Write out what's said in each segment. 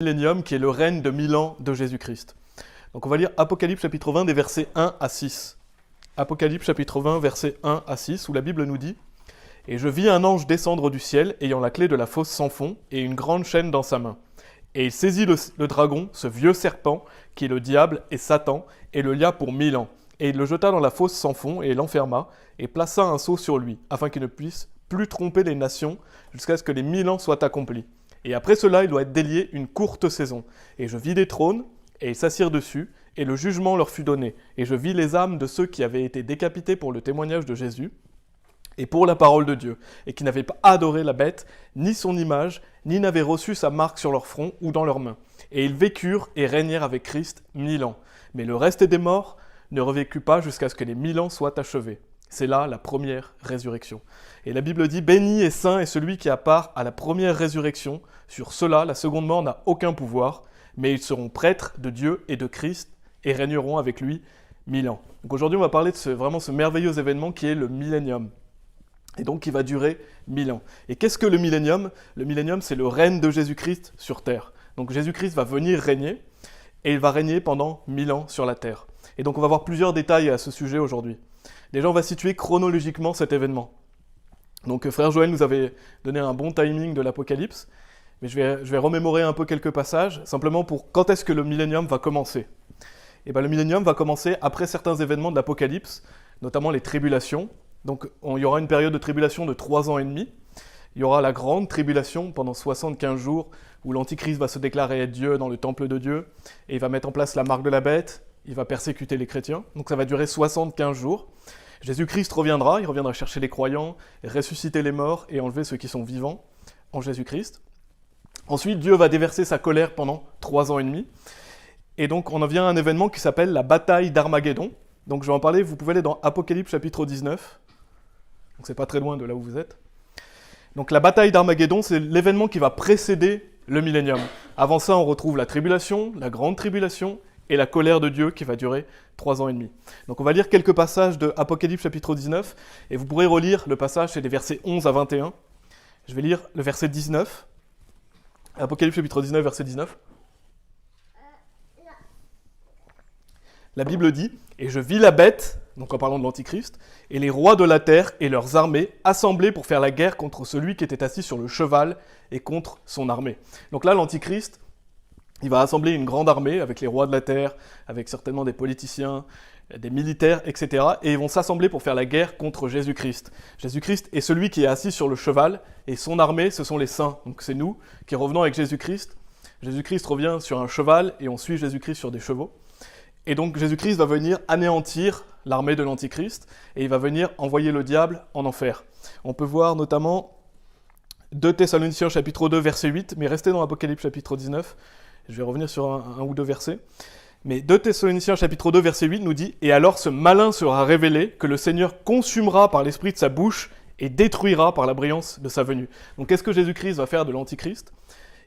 Millénium qui est le règne de 1000 ans de Jésus-Christ. Donc on va lire Apocalypse chapitre 20 des versets 1 à 6. Apocalypse chapitre 20 versets 1 à 6 où la Bible nous dit « Et je vis un ange descendre du ciel ayant la clé de la fosse sans fond et une grande chaîne dans sa main. Et il saisit le dragon, ce vieux serpent qui est le diable et Satan, et le lia pour 1000 ans. Et il le jeta dans la fosse sans fond et l'enferma et plaça un sceau sur lui afin qu'il ne puisse plus tromper les nations jusqu'à ce que les 1000 ans soient accomplis. Et après cela, il doit être délié une courte saison. Et je vis des trônes, et ils s'assirent dessus, et le jugement leur fut donné. Et je vis les âmes de ceux qui avaient été décapités pour le témoignage de Jésus, et pour la parole de Dieu, et qui n'avaient pas adoré la bête, ni son image, ni n'avaient reçu sa marque sur leur front ou dans leurs mains. Et ils vécurent et régnèrent avec Christ 1000 ans. Mais le reste des morts ne revécut pas jusqu'à ce que les 1000 ans soient achevés. C'est là la première résurrection. Et la Bible dit « Béni et saint est celui qui a part à la première résurrection. Sur cela, la seconde mort n'a aucun pouvoir, mais ils seront prêtres de Dieu et de Christ et régneront avec lui 1000 ans. » Donc aujourd'hui, on va parler de ce merveilleux événement qui est le millénium. Et donc qui va durer 1000 ans. Et qu'est-ce que le millénium ? Le millénium, c'est le règne de Jésus-Christ sur terre. Donc Jésus-Christ va venir régner, et il va régner pendant 1000 ans sur la terre. Et donc on va voir plusieurs détails à ce sujet aujourd'hui. Déjà, on va situer chronologiquement cet événement. Donc, frère Joël nous avait donné un bon timing de l'Apocalypse, mais je vais remémorer un peu quelques passages, simplement pour quand est-ce que le millénium va commencer. Et bien, le millénium va commencer après certains événements de l'Apocalypse, notamment les tribulations. Donc, il y aura une période de tribulation de 3 ans et demi. Il y aura la grande tribulation pendant 75 jours, où l'Antichrist va se déclarer être Dieu dans le temple de Dieu, et il va mettre en place la marque de la bête, il va persécuter les chrétiens. Donc, ça va durer 75 jours. Jésus-Christ reviendra, il reviendra chercher les croyants, ressusciter les morts et enlever ceux qui sont vivants en Jésus-Christ. Ensuite, Dieu va déverser sa colère pendant 3 ans et demi. Et donc, on en vient à un événement qui s'appelle la bataille d'Armageddon. Donc, je vais en parler, vous pouvez aller dans Apocalypse chapitre 19. Donc, c'est pas très loin de là où vous êtes. Donc, la bataille d'Armageddon, c'est l'événement qui va précéder le millénium. Avant ça, on retrouve la tribulation, la grande tribulation, et la colère de Dieu qui va durer 3 ans et demi. Donc on va lire quelques passages de Apocalypse chapitre 19, et vous pourrez relire le passage, c'est des versets 11 à 21. Je vais lire le verset 19. Apocalypse chapitre 19, verset 19. La Bible dit « Et je vis la bête », donc en parlant de l'Antichrist, « et les rois de la terre et leurs armées assemblés pour faire la guerre contre celui qui était assis sur le cheval et contre son armée. » Donc là, l'Antichrist, il va assembler une grande armée avec les rois de la terre, avec certainement des politiciens, des militaires, etc. Et ils vont s'assembler pour faire la guerre contre Jésus-Christ. Jésus-Christ est celui qui est assis sur le cheval, et son armée, ce sont les saints. Donc c'est nous qui revenons avec Jésus-Christ. Jésus-Christ revient sur un cheval, et on suit Jésus-Christ sur des chevaux. Et donc Jésus-Christ va venir anéantir l'armée de l'Antichrist, et il va venir envoyer le diable en enfer. On peut voir notamment 2 Thessaloniciens chapitre 2, verset 8, mais restez dans Apocalypse chapitre 19, je vais revenir sur un ou deux versets. Mais 2 Thessaloniciens chapitre 2 verset 8 nous dit « Et alors ce malin sera révélé que le Seigneur consumera par l'esprit de sa bouche et détruira par la brillance de sa venue. » Donc qu'est-ce que Jésus-Christ va faire de l'Antichrist ?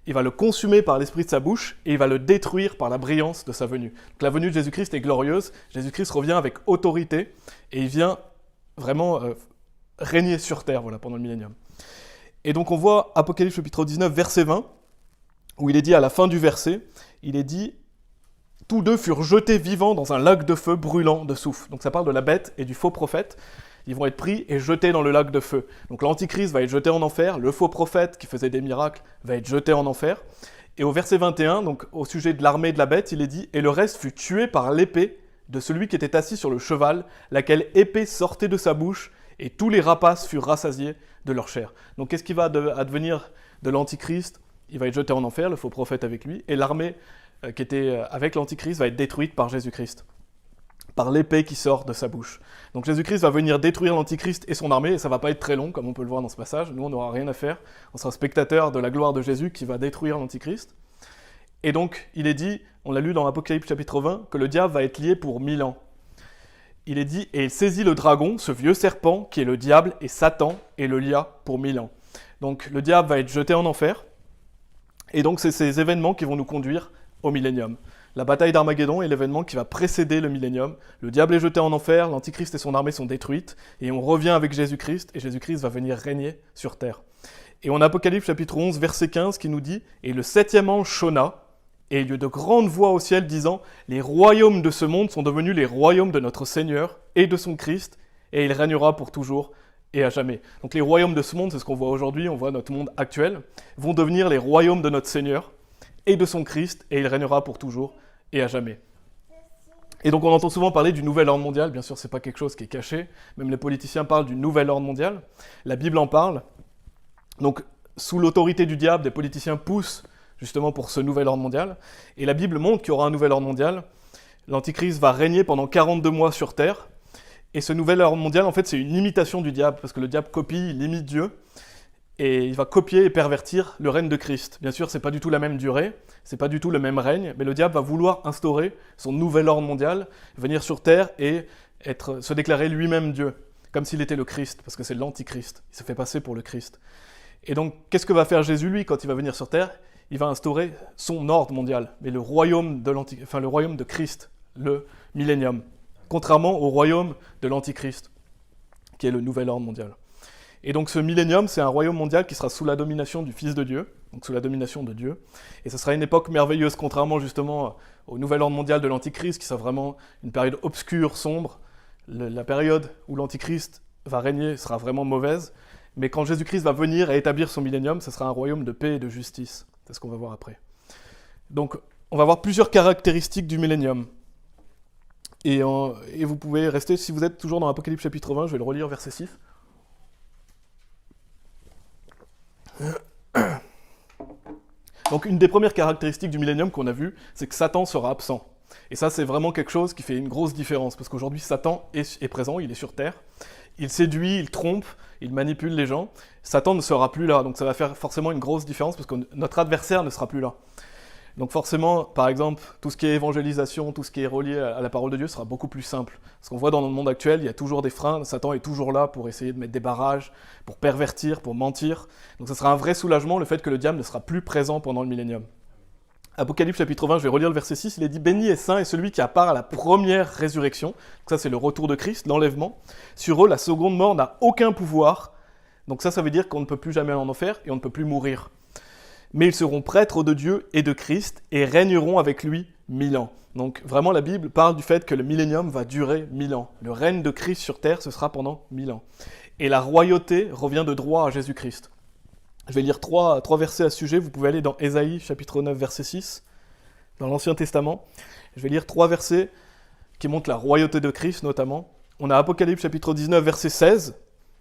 Il va le consumer par l'esprit de sa bouche et il va le détruire par la brillance de sa venue. Donc la venue de Jésus-Christ est glorieuse. Jésus-Christ revient avec autorité et il vient vraiment régner sur terre pendant le millénium. Et donc on voit Apocalypse chapitre 19 verset 20 où il est dit à la fin du verset, il est dit « Tous deux furent jetés vivants dans un lac de feu brûlant de soufre. » Donc ça parle de la bête et du faux prophète. Ils vont être pris et jetés dans le lac de feu. Donc l'Antichrist va être jeté en enfer, le faux prophète qui faisait des miracles va être jeté en enfer. Et au verset 21, donc au sujet de l'armée de la bête, il est dit « Et le reste fut tué par l'épée de celui qui était assis sur le cheval, laquelle épée sortait de sa bouche, et tous les rapaces furent rassasiés de leur chair. » Donc qu'est-ce qui va advenir de l'Antichrist ? Il va être jeté en enfer, le faux prophète avec lui, et l'armée qui était avec l'Antichrist va être détruite par Jésus-Christ, par l'épée qui sort de sa bouche. Donc Jésus-Christ va venir détruire l'Antichrist et son armée, et ça va pas être très long, comme on peut le voir dans ce passage. Nous, on n'aura rien à faire. On sera spectateur de la gloire de Jésus qui va détruire l'Antichrist. Et donc, il est dit, on l'a lu dans Apocalypse chapitre 20, que le diable va être lié pour 1000 ans. Il est dit, et il saisit le dragon, ce vieux serpent, qui est le diable et Satan, et le lia pour 1000 ans. Donc le diable va être jeté en enfer, et donc c'est ces événements qui vont nous conduire au millénium. La bataille d'Armageddon est l'événement qui va précéder le millénium. Le diable est jeté en enfer, l'Antichrist et son armée sont détruites, et on revient avec Jésus-Christ, et Jésus-Christ va venir régner sur terre. Et on a Apocalypse chapitre 11, verset 15 qui nous dit « Et le septième ange sonna, et il y eut de grandes voix au ciel disant « Les royaumes de ce monde sont devenus les royaumes de notre Seigneur et de son Christ, et il régnera pour toujours et à jamais. » Donc les royaumes de ce monde, c'est ce qu'on voit aujourd'hui, on voit notre monde actuel, vont devenir les royaumes de notre Seigneur et de son Christ, et il régnera pour toujours et à jamais. Et donc on entend souvent parler du nouvel ordre mondial, bien sûr c'est pas quelque chose qui est caché, même les politiciens parlent du nouvel ordre mondial, la Bible en parle. Donc sous l'autorité du diable, des politiciens poussent justement pour ce nouvel ordre mondial, et la Bible montre qu'il y aura un nouvel ordre mondial. L'Antichrist va régner pendant 42 mois sur Terre, et ce nouvel ordre mondial en fait c'est une imitation du diable, parce que le diable copie, il imite Dieu, et il va copier et pervertir le règne de Christ. Bien sûr, c'est pas du tout la même durée, c'est pas du tout le même règne, mais le diable va vouloir instaurer son nouvel ordre mondial, venir sur terre et se déclarer lui-même Dieu, comme s'il était le Christ, parce que c'est l'antichrist, il se fait passer pour le Christ. Et donc, qu'est-ce que va faire Jésus, lui, quand il va venir sur terre? Il va instaurer son ordre mondial, mais le royaume de Christ, le millénium, contrairement au royaume de l'antichrist, qui est le nouvel ordre mondial. Et donc ce millénium, c'est un royaume mondial qui sera sous la domination du Fils de Dieu, donc sous la domination de Dieu. Et ce sera une époque merveilleuse, contrairement justement au nouvel ordre mondial de l'Antichrist, qui sera vraiment une période obscure, sombre. La période où l'Antichrist va régner sera vraiment mauvaise. Mais quand Jésus-Christ va venir et établir son millénium, ce sera un royaume de paix et de justice. C'est ce qu'on va voir après. Donc on va voir plusieurs caractéristiques du millénium. Et vous pouvez rester, si vous êtes toujours dans Apocalypse chapitre 20, je vais le relire verset 6. Donc une des premières caractéristiques du millénium qu'on a vu, c'est que Satan sera absent. Et ça, c'est vraiment quelque chose qui fait une grosse différence, parce qu'aujourd'hui, Satan est présent, il est sur Terre, il séduit, il trompe, il manipule les gens. Satan ne sera plus là, donc ça va faire forcément une grosse différence, parce que notre adversaire ne sera plus là. Donc forcément, par exemple, tout ce qui est évangélisation, tout ce qui est relié à la parole de Dieu sera beaucoup plus simple. Parce qu'on voit dans notre monde actuel, il y a toujours des freins, Satan est toujours là pour essayer de mettre des barrages, pour pervertir, pour mentir. Donc ça sera un vrai soulagement, le fait que le diable ne sera plus présent pendant le millénium. Apocalypse chapitre 20, je vais relire le verset 6, il est dit « Béni et saint est celui qui a part à la première résurrection ». Donc ça c'est le retour de Christ, l'enlèvement. Sur eux, la seconde mort n'a aucun pouvoir. Donc ça veut dire qu'on ne peut plus jamais aller en enfer et on ne peut plus mourir. Mais ils seront prêtres de Dieu et de Christ et régneront avec lui 1000 ans. Donc vraiment la Bible parle du fait que le millénium va durer 1000 ans. Le règne de Christ sur terre, ce sera pendant 1000 ans. Et la royauté revient de droit à Jésus-Christ. Je vais lire trois versets à ce sujet. Vous pouvez aller dans Ésaïe chapitre 9 verset 6, dans l'Ancien Testament. Je vais lire 3 versets qui montrent la royauté de Christ notamment. On a Apocalypse chapitre 19 verset 16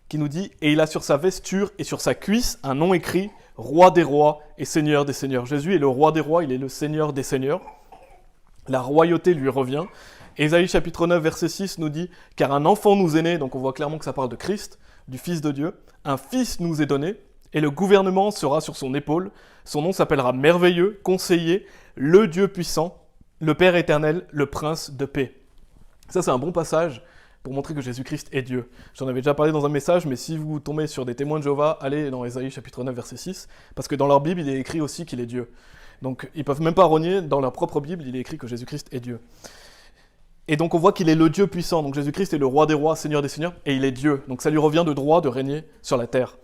qui nous dit « Et il a sur sa vesture et sur sa cuisse un nom écrit « Roi des rois et Seigneur des seigneurs ». Jésus est le roi des rois, il est le Seigneur des seigneurs. La royauté lui revient. Ésaïe chapitre 9 verset 6 nous dit « Car un enfant nous est né », donc on voit clairement que ça parle de Christ, du Fils de Dieu. « Un fils nous est donné, et le gouvernement sera sur son épaule. Son nom s'appellera Merveilleux, Conseiller, le Dieu puissant, le Père éternel, le Prince de paix. » Ça c'est un bon passage pour montrer que Jésus-Christ est Dieu. J'en avais déjà parlé dans un message, mais si vous tombez sur des témoins de Jéhovah, allez dans Ésaïe chapitre 9 verset 6, parce que dans leur Bible, il est écrit aussi qu'il est Dieu. Donc ils ne peuvent même pas renier, dans leur propre Bible, il est écrit que Jésus-Christ est Dieu. Et donc on voit qu'il est le Dieu puissant, donc Jésus-Christ est le roi des rois, Seigneur des seigneurs, et il est Dieu. Donc ça lui revient de droit de régner sur la terre.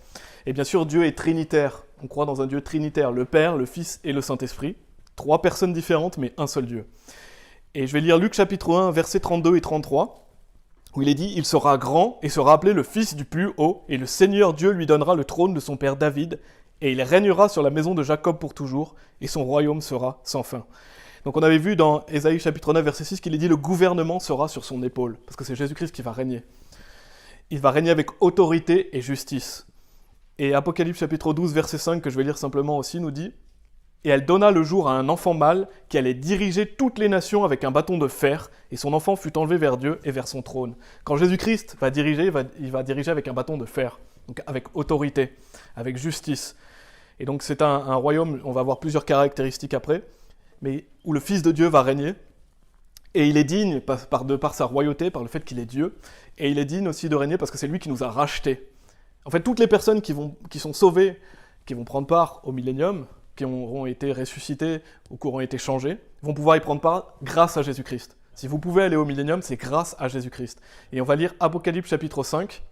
Et bien sûr, Dieu est trinitaire. On croit dans un Dieu trinitaire, le Père, le Fils et le Saint-Esprit. 3 personnes différentes, mais un seul Dieu. Et je vais lire Luc chapitre 1, versets 32 et 33, où il est dit « Il sera grand et sera appelé le Fils du plus haut, et le Seigneur Dieu lui donnera le trône de son père David, et il régnera sur la maison de Jacob pour toujours, et son royaume sera sans fin. » Donc on avait vu dans Ésaïe chapitre 9, verset 6, qu'il est dit « Le gouvernement sera sur son épaule », parce que c'est Jésus-Christ qui va régner. Il va régner avec autorité et justice. Et Apocalypse chapitre 12, verset 5, que je vais lire simplement aussi, nous dit « Et elle donna le jour à un enfant mâle qui allait diriger toutes les nations avec un bâton de fer, et son enfant fut enlevé vers Dieu et vers son trône. » Quand Jésus-Christ va diriger, il va diriger avec un bâton de fer, donc avec autorité, avec justice. Et donc c'est un royaume, on va voir plusieurs caractéristiques après, mais où le Fils de Dieu va régner, et il est digne par sa royauté, par le fait qu'il est Dieu, et il est digne aussi de régner parce que c'est lui qui nous a rachetés. En fait, toutes les personnes qui sont sauvées, qui vont prendre part au millénium, qui auront été ressuscités ou qui auront été changés, vont pouvoir y prendre part grâce à Jésus-Christ. Si vous pouvez aller au millénium, c'est grâce à Jésus-Christ. Et on va lire Apocalypse chapitre 5.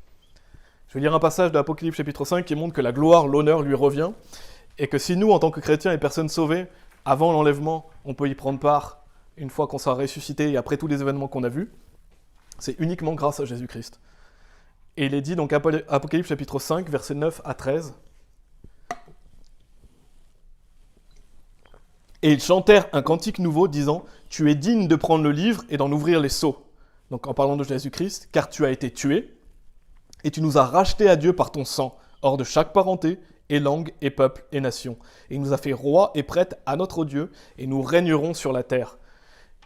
Je Je vais lire un passage de Apocalypse chapitre 5 qui montre que la gloire, l'honneur lui revient, et que si nous, en tant que chrétiens et personnes sauvées, avant l'enlèvement, on peut y prendre part une fois qu'on sera ressuscité et après tous les événements qu'on a vus, c'est uniquement grâce à Jésus-Christ. Et il est dit donc Apocalypse chapitre 5, versets 9 à 13. Et ils chantèrent un cantique nouveau disant « Tu es digne de prendre le livre et d'en ouvrir les sceaux. » Donc en parlant de Jésus-Christ, « Car tu as été tué, et tu nous as rachetés à Dieu par ton sang, hors de chaque parenté, et langue, et peuple, et nation. Et il nous a fait rois et prêtres à notre Dieu, et nous régnerons sur la terre.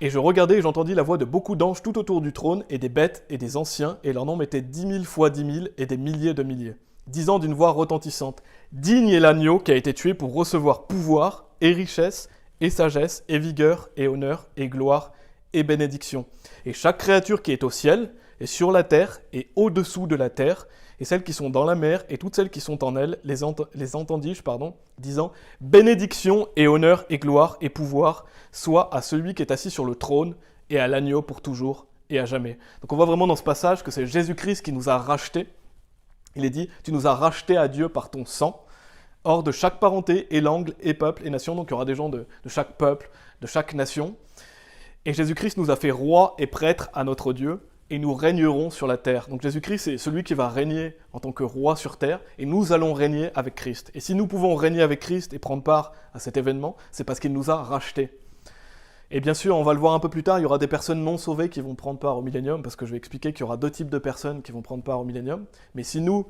Et je regardais et j'entendis la voix de beaucoup d'anges tout autour du trône, et des bêtes, et des anciens, et leur nombre était 10 000 fois 10 000, et des milliers de milliers, disant d'une voix retentissante, « Digne est l'agneau qui a été tué pour recevoir pouvoir, et richesse, et sagesse, et vigueur, et honneur, et gloire, et bénédiction. Et chaque créature qui est au ciel, et sur la terre, et au-dessous de la terre, et celles qui sont dans la mer, et toutes celles qui sont en elle, les entendis-je, disant « Bénédiction, et honneur, et gloire, et pouvoir, soit à celui qui est assis sur le trône, et à l'agneau pour toujours, et à jamais. » Donc on voit vraiment dans ce passage que c'est Jésus-Christ qui nous a rachetés. Il est dit « Tu nous as rachetés à Dieu par ton sang, hors de chaque parenté, et langue, et peuple, et nation. » Donc il y aura des gens de chaque peuple, de chaque nation. Et Jésus-Christ nous a fait rois et prêtres à notre Dieu, et nous régnerons sur la terre. Donc Jésus-Christ, c'est celui qui va régner en tant que roi sur terre, et nous allons régner avec Christ. Et si nous pouvons régner avec Christ et prendre part à cet événement, c'est parce qu'il nous a rachetés. Et bien sûr, on va le voir un peu plus tard, il y aura des personnes non sauvées qui vont prendre part au millénium, parce que je vais expliquer qu'il y aura deux types de personnes qui vont prendre part au millénium. Mais si nous,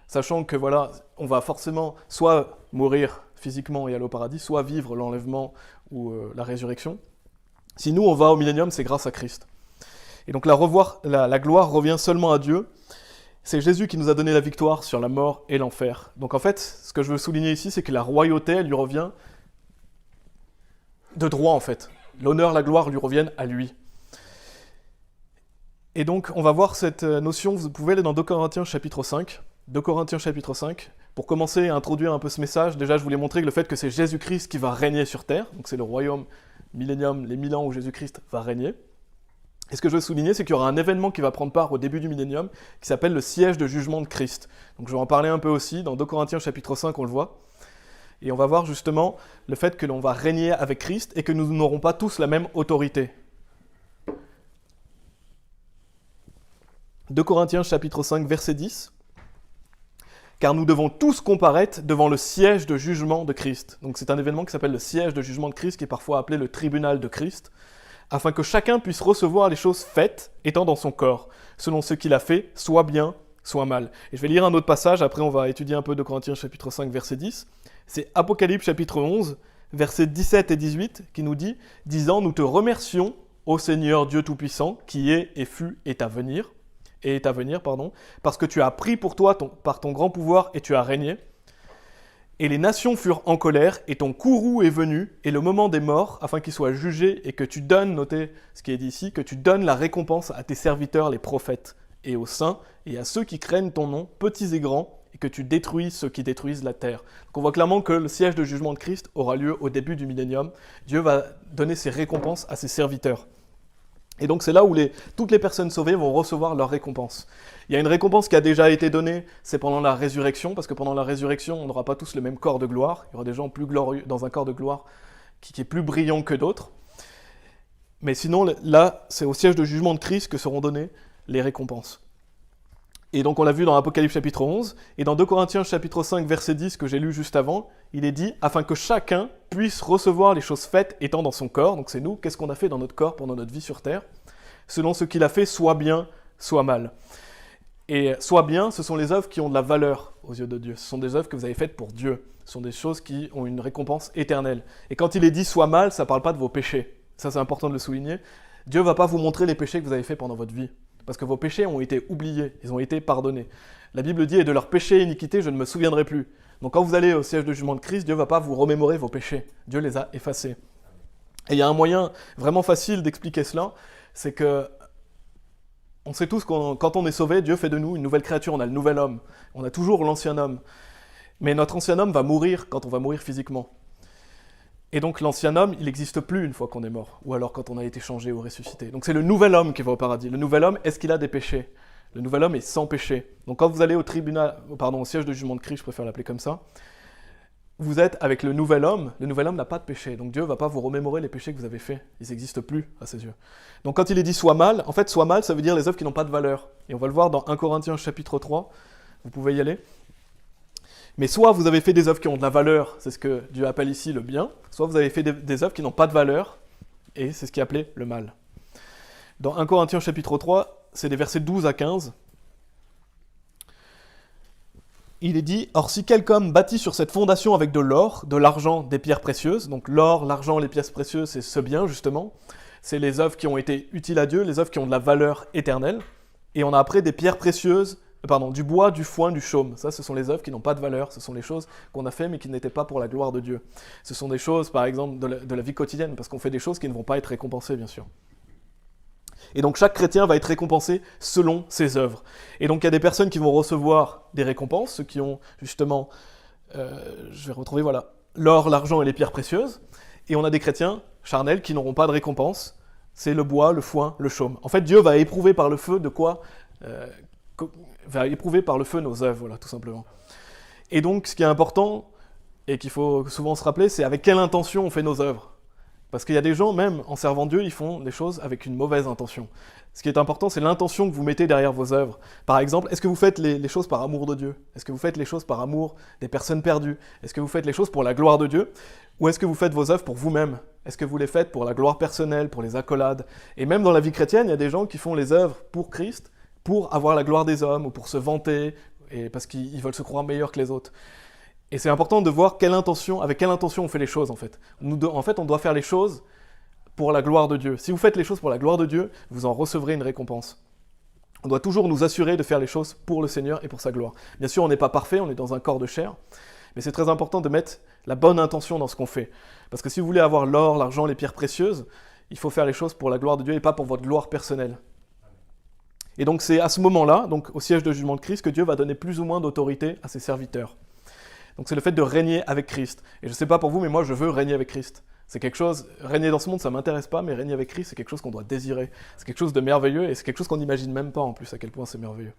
sachant que voilà, on va forcément soit mourir physiquement et aller au paradis, soit vivre l'enlèvement ou la résurrection, si nous on va au millénium, c'est grâce à Christ. Et donc la gloire revient seulement à Dieu. C'est Jésus qui nous a donné la victoire sur la mort et l'enfer. Donc en fait, ce que je veux souligner ici, c'est que la royauté, elle lui revient de droit en fait. L'honneur, la gloire lui reviennent à lui. Et donc on va voir cette notion, vous pouvez aller dans 2 Corinthiens chapitre 5. 2 Corinthiens chapitre 5. Pour commencer à introduire un peu ce message, déjà je voulais montrer que le fait que c'est Jésus-Christ qui va régner sur terre, donc c'est le royaume millénium, les 1000 ans où Jésus-Christ va régner. Et ce que je veux souligner, c'est qu'il y aura un événement qui va prendre part au début du millénium, qui s'appelle le siège de jugement de Christ. Donc je vais en parler un peu aussi, dans 2 Corinthiens chapitre 5, on le voit. Et on va voir justement le fait que l'on va régner avec Christ et que nous n'aurons pas tous la même autorité. 2 Corinthiens chapitre 5, verset 10. Car nous devons tous comparaître devant le siège de jugement de Christ. Donc c'est un événement qui s'appelle le siège de jugement de Christ, qui est parfois appelé le tribunal de Christ, afin que chacun puisse recevoir les choses faites étant dans son corps, selon ce qu'il a fait, soit bien, soit mal. Et je vais lire un autre passage, après on va étudier un peu de Corinthiens chapitre 5, verset 10. C'est Apocalypse chapitre 11, versets 17 et 18, qui nous dit « Disant, nous te remercions, ô Seigneur Dieu Tout-Puissant, qui est et fut et est à venir, parce que tu as pris pour toi par ton grand pouvoir et tu as régné. Et les nations furent en colère, et ton courroux est venu, et le moment des morts, afin qu'ils soient jugés, et que tu donnes, notez ce qui est dit ici, que tu donnes la récompense à tes serviteurs, les prophètes, et aux saints, et à ceux qui craignent ton nom, petits et grands, et que tu détruises ceux qui détruisent la terre. » Donc on voit clairement que le siège de jugement de Christ aura lieu au début du millénium. Dieu va donner ses récompenses à ses serviteurs. Et donc c'est là où toutes les personnes sauvées vont recevoir leur récompense. Il y a une récompense qui a déjà été donnée, c'est pendant la résurrection, parce que pendant la résurrection, on n'aura pas tous le même corps de gloire. Il y aura des gens plus glorieux dans un corps de gloire qui est plus brillant que d'autres. Mais sinon, là, c'est au siège de jugement de Christ que seront données les récompenses. Et donc on l'a vu dans Apocalypse chapitre 11, et dans 2 Corinthiens chapitre 5, verset 10, que j'ai lu juste avant, il est dit « Afin que chacun puisse recevoir les choses faites étant dans son corps », donc c'est nous, qu'est-ce qu'on a fait dans notre corps pendant notre vie sur terre, selon ce qu'il a fait, soit bien, soit mal. Et soit bien, ce sont les œuvres qui ont de la valeur aux yeux de Dieu. Ce sont des œuvres que vous avez faites pour Dieu. Ce sont des choses qui ont une récompense éternelle. Et quand il est dit soit mal, ça ne parle pas de vos péchés. Ça, c'est important de le souligner. Dieu ne va pas vous montrer les péchés que vous avez faits pendant votre vie. Parce que vos péchés ont été oubliés, ils ont été pardonnés. La Bible dit « Et de leurs péchés et iniquités, je ne me souviendrai plus ». Donc quand vous allez au siège de jugement de Christ, Dieu ne va pas vous remémorer vos péchés. Dieu les a effacés. Et il y a un moyen vraiment facile d'expliquer cela, c'est que on sait tous que quand on est sauvé, Dieu fait de nous une nouvelle créature, on a le nouvel homme. On a toujours l'ancien homme. Mais notre ancien homme va mourir quand on va mourir physiquement. Et donc l'ancien homme, il n'existe plus une fois qu'on est mort, ou alors quand on a été changé ou ressuscité. Donc c'est le nouvel homme qui va au paradis. Le nouvel homme, est-ce qu'il a des péchés ? Le nouvel homme est sans péché. Donc quand vous allez au siège de jugement de Christ, je préfère l'appeler comme ça, vous êtes avec le nouvel homme n'a pas de péché. Donc Dieu ne va pas vous remémorer les péchés que vous avez faits. Ils n'existent plus à ses yeux. Donc quand il est dit soit mal, en fait soit mal, ça veut dire les œuvres qui n'ont pas de valeur. Et on va le voir dans 1 Corinthiens chapitre 3, vous pouvez y aller. Mais soit vous avez fait des œuvres qui ont de la valeur, c'est ce que Dieu appelle ici le bien, soit vous avez fait des œuvres qui n'ont pas de valeur, et c'est ce qui est appelé le mal. Dans 1 Corinthiens chapitre 3, c'est des versets 12 à 15. Il est dit « Or si quelqu'un bâtit sur cette fondation avec de l'or, de l'argent, des pierres précieuses », donc l'or, l'argent, les pièces précieuses, c'est ce bien justement, c'est les œuvres qui ont été utiles à Dieu, les œuvres qui ont de la valeur éternelle, et on a après des pierres précieuses, du bois, du foin, du chaume. Ça, ce sont les œuvres qui n'ont pas de valeur, ce sont les choses qu'on a fait mais qui n'étaient pas pour la gloire de Dieu. Ce sont des choses, par exemple, de la vie quotidienne, parce qu'on fait des choses qui ne vont pas être récompensées, bien sûr. Et donc chaque chrétien va être récompensé selon ses œuvres. Et donc il y a des personnes qui vont recevoir des récompenses, ceux qui ont justement, je vais retrouver, voilà, l'or, l'argent et les pierres précieuses. Et on a des chrétiens charnels qui n'auront pas de récompense, c'est le bois, le foin, le chaume. En fait, Dieu va éprouver par le feu va éprouver par le feu nos œuvres, voilà, tout simplement. Et donc ce qui est important, et qu'il faut souvent se rappeler, c'est avec quelle intention on fait nos œuvres. Parce qu'il y a des gens, même en servant Dieu, ils font des choses avec une mauvaise intention. Ce qui est important, c'est l'intention que vous mettez derrière vos œuvres. Par exemple, est-ce que vous faites les choses par amour de Dieu? Est-ce que vous faites les choses par amour des personnes perdues? Est-ce que vous faites les choses pour la gloire de Dieu? Ou est-ce que vous faites vos œuvres pour vous-même? Est-ce que vous les faites pour la gloire personnelle, pour les accolades? Et même dans la vie chrétienne, il y a des gens qui font les œuvres pour Christ, pour avoir la gloire des hommes, ou pour se vanter, et parce qu'ils veulent se croire meilleurs que les autres. Et c'est important de voir avec quelle intention on fait les choses, en fait. En fait, on doit faire les choses pour la gloire de Dieu. Si vous faites les choses pour la gloire de Dieu, vous en recevrez une récompense. On doit toujours nous assurer de faire les choses pour le Seigneur et pour sa gloire. Bien sûr, on n'est pas parfait, on est dans un corps de chair, mais c'est très important de mettre la bonne intention dans ce qu'on fait. Parce que si vous voulez avoir l'or, l'argent, les pierres précieuses, il faut faire les choses pour la gloire de Dieu et pas pour votre gloire personnelle. Et donc c'est à ce moment-là, donc au siège de jugement de Christ, que Dieu va donner plus ou moins d'autorité à ses serviteurs. Donc c'est le fait de régner avec Christ. Et je ne sais pas pour vous, mais moi je veux régner avec Christ. C'est quelque chose, régner dans ce monde ça ne m'intéresse pas, mais régner avec Christ c'est quelque chose qu'on doit désirer. C'est quelque chose de merveilleux et c'est quelque chose qu'on n'imagine même pas en plus à quel point c'est merveilleux.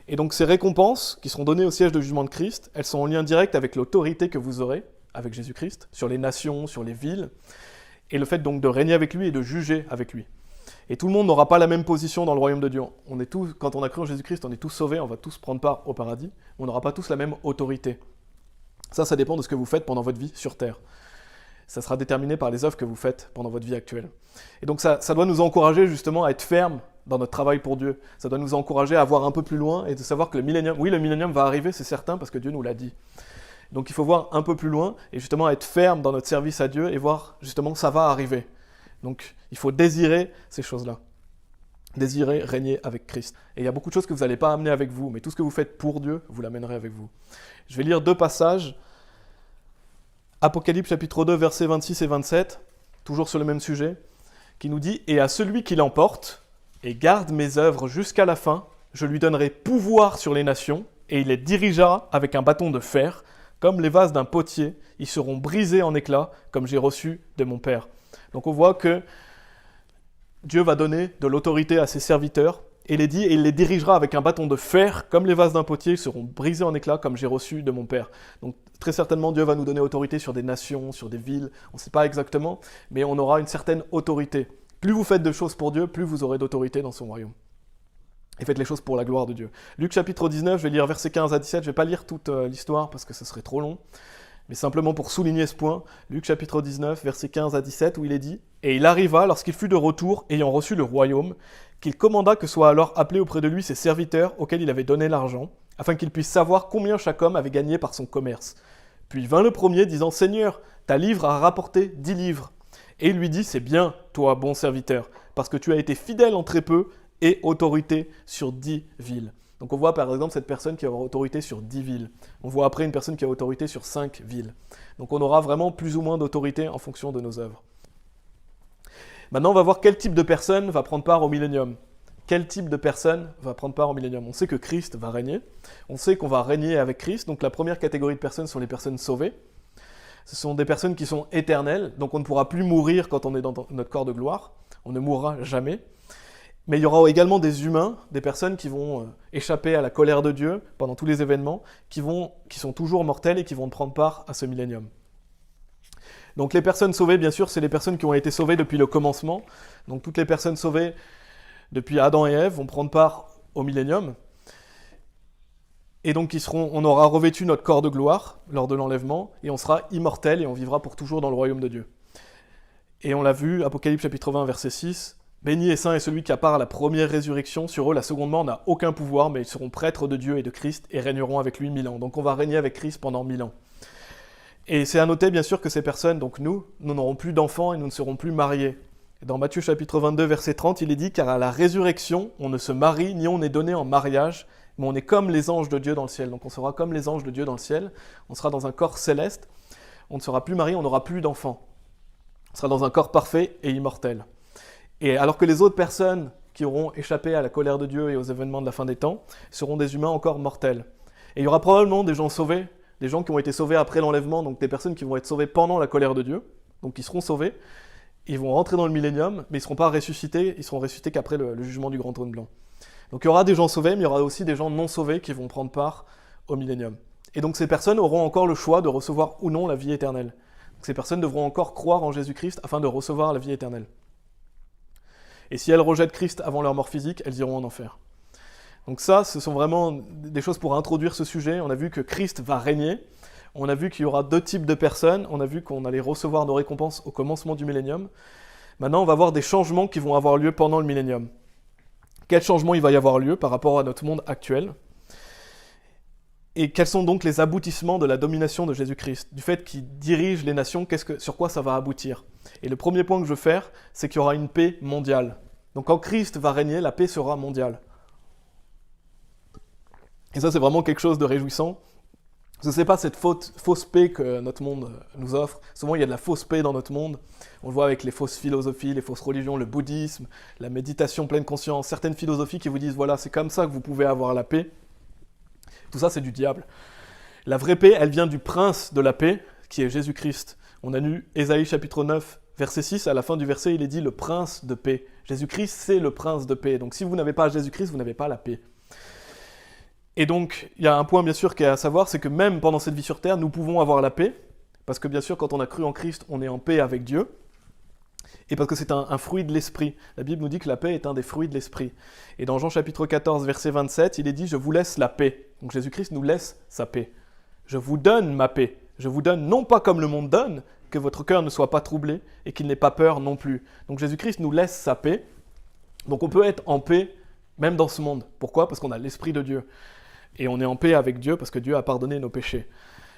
Et donc ces récompenses qui seront données au siège de jugement de Christ, elles sont en lien direct avec l'autorité que vous aurez avec Jésus-Christ, sur les nations, sur les villes, et le fait donc de régner avec lui et de juger avec lui. Et tout le monde n'aura pas la même position dans le royaume de Dieu. Quand on a cru en Jésus-Christ, on est tous sauvés, on va tous prendre part au paradis, mais on n'aura pas tous la même autorité. Ça dépend de ce que vous faites pendant votre vie sur Terre. Ça sera déterminé par les œuvres que vous faites pendant votre vie actuelle. Et donc ça doit nous encourager justement à être fermes dans notre travail pour Dieu. Ça doit nous encourager à voir un peu plus loin et de savoir que le millénium va arriver, c'est certain, parce que Dieu nous l'a dit. Donc il faut voir un peu plus loin et justement être ferme dans notre service à Dieu et voir justement ça va arriver. Donc il faut désirer ces choses-là. Désirer régner avec Christ. Et il y a beaucoup de choses que vous n'allez pas amener avec vous, mais tout ce que vous faites pour Dieu, vous l'amènerez avec vous. Je vais lire 2 passages. Apocalypse chapitre 2, versets 26 et 27, toujours sur le même sujet, qui nous dit « Et à celui qui l'emporte et garde mes œuvres jusqu'à la fin, je lui donnerai pouvoir sur les nations, et il les dirigera avec un bâton de fer, comme les vases d'un potier, ils seront brisés en éclats, comme j'ai reçu de mon Père. » Donc on voit que Dieu va donner de l'autorité à ses serviteurs, et il les dirigera avec un bâton de fer, comme les vases d'un potier, ils seront brisés en éclats, comme j'ai reçu de mon Père. Donc très certainement, Dieu va nous donner autorité sur des nations, sur des villes, on ne sait pas exactement, mais on aura une certaine autorité. Plus vous faites de choses pour Dieu, plus vous aurez d'autorité dans son royaume. Et faites les choses pour la gloire de Dieu. Luc chapitre 19, je vais lire versets 15 à 17, je ne vais pas lire toute l'histoire parce que ce serait trop long, mais simplement pour souligner ce point, Luc chapitre 19, versets 15 à 17, où il est dit « Et il arriva, lorsqu'il fut de retour, ayant reçu le royaume, qu'il commanda que soient alors appelés auprès de lui ses serviteurs auxquels il avait donné l'argent, afin qu'il puisse savoir combien chaque homme avait gagné par son commerce. Puis vint le premier, disant « Seigneur, ta livre a rapporté 10 livres. » Et il lui dit « C'est bien, toi, bon serviteur, parce que tu as été fidèle en très peu et autorité sur 10 villes. » Donc on voit par exemple cette personne qui a autorité sur 10 villes. On voit après une personne qui a autorité sur 5 villes. Donc on aura vraiment plus ou moins d'autorité en fonction de nos œuvres. Maintenant on va voir quel type de personne va prendre part au millénium. Quel type de personne va prendre part au millénium? On sait que Christ va régner. On sait qu'on va régner avec Christ. Donc la première catégorie de personnes sont les personnes sauvées. Ce sont des personnes qui sont éternelles. Donc on ne pourra plus mourir quand on est dans notre corps de gloire. On ne mourra jamais. Mais il y aura également des humains, des personnes qui vont échapper à la colère de Dieu pendant tous les événements, qui sont toujours mortels et qui vont prendre part à ce millénium. Donc les personnes sauvées, bien sûr, c'est les personnes qui ont été sauvées depuis le commencement. Donc toutes les personnes sauvées depuis Adam et Ève vont prendre part au millénium. Et donc on aura revêtu notre corps de gloire lors de l'enlèvement, et on sera immortel et on vivra pour toujours dans le royaume de Dieu. Et on l'a vu, Apocalypse chapitre 20, verset 6, « Béni et saint est celui qui a part à la première résurrection. Sur eux, la seconde mort n'a aucun pouvoir, mais ils seront prêtres de Dieu et de Christ et régneront avec lui 1000 ans. » Donc on va régner avec Christ pendant 1000 ans. Et c'est à noter, bien sûr, que ces personnes, donc nous n'aurons plus d'enfants et nous ne serons plus mariés. Dans Matthieu chapitre 22, verset 30, il est dit « Car à la résurrection, on ne se marie, ni on n'est donné en mariage, mais on est comme les anges de Dieu dans le ciel. » Donc on sera comme les anges de Dieu dans le ciel, on sera dans un corps céleste, on ne sera plus marié, on n'aura plus d'enfants. On sera dans un corps parfait et immortel. Et alors que les autres personnes qui auront échappé à la colère de Dieu et aux événements de la fin des temps seront des humains encore mortels. Et il y aura probablement des gens sauvés, des gens qui ont été sauvés après l'enlèvement, donc des personnes qui vont être sauvées pendant la colère de Dieu, donc ils seront sauvés, ils vont rentrer dans le millénium, mais ils ne seront pas ressuscités, ils seront ressuscités qu'après le jugement du grand trône blanc. Donc il y aura des gens sauvés, mais il y aura aussi des gens non sauvés qui vont prendre part au millénium. Et donc ces personnes auront encore le choix de recevoir ou non la vie éternelle. Donc ces personnes devront encore croire en Jésus-Christ afin de recevoir la vie éternelle. Et si elles rejettent Christ avant leur mort physique, elles iront en enfer. Donc ça, ce sont vraiment des choses pour introduire ce sujet. On a vu que Christ va régner. On a vu qu'il y aura deux types de personnes. On a vu qu'on allait recevoir nos récompenses au commencement du millénium. Maintenant, on va voir des changements qui vont avoir lieu pendant le millénium. Quel changement il va y avoir lieu par rapport à notre monde actuel? Et quels sont donc les aboutissements de la domination de Jésus-Christ? Du fait qu'il dirige les nations, sur quoi ça va aboutir? Et le premier point que je veux faire, c'est qu'il y aura une paix mondiale. Donc quand Christ va régner, la paix sera mondiale. Et ça, c'est vraiment quelque chose de réjouissant. Ce n'est pas cette fausse paix que notre monde nous offre. Souvent, il y a de la fausse paix dans notre monde. On le voit avec les fausses philosophies, les fausses religions, le bouddhisme, la méditation pleine conscience, certaines philosophies qui vous disent, voilà, c'est comme ça que vous pouvez avoir la paix. Tout ça, c'est du diable. La vraie paix, elle vient du prince de la paix, qui est Jésus-Christ. On a lu Ésaïe chapitre 9, verset 6, à la fin du verset, il est dit « le prince de paix ». Jésus-Christ, c'est le prince de paix. Donc si vous n'avez pas Jésus-Christ, vous n'avez pas la paix. Et donc, il y a un point bien sûr qui est à savoir, c'est que même pendant cette vie sur terre, nous pouvons avoir la paix, parce que bien sûr, quand on a cru en Christ, on est en paix avec Dieu, et parce que c'est un fruit de l'esprit. La Bible nous dit que la paix est un des fruits de l'esprit. Et dans Jean chapitre 14, verset 27, il est dit « je vous laisse la paix ». Donc Jésus-Christ nous laisse sa paix. « Je vous donne ma paix ». Je vous donne non pas comme le monde donne, que votre cœur ne soit pas troublé et qu'il n'ait pas peur non plus. Donc Jésus-Christ nous laisse sa paix. Donc on peut être en paix même dans ce monde. Pourquoi? Parce qu'on a l'Esprit de Dieu. Et on est en paix avec Dieu parce que Dieu a pardonné nos péchés.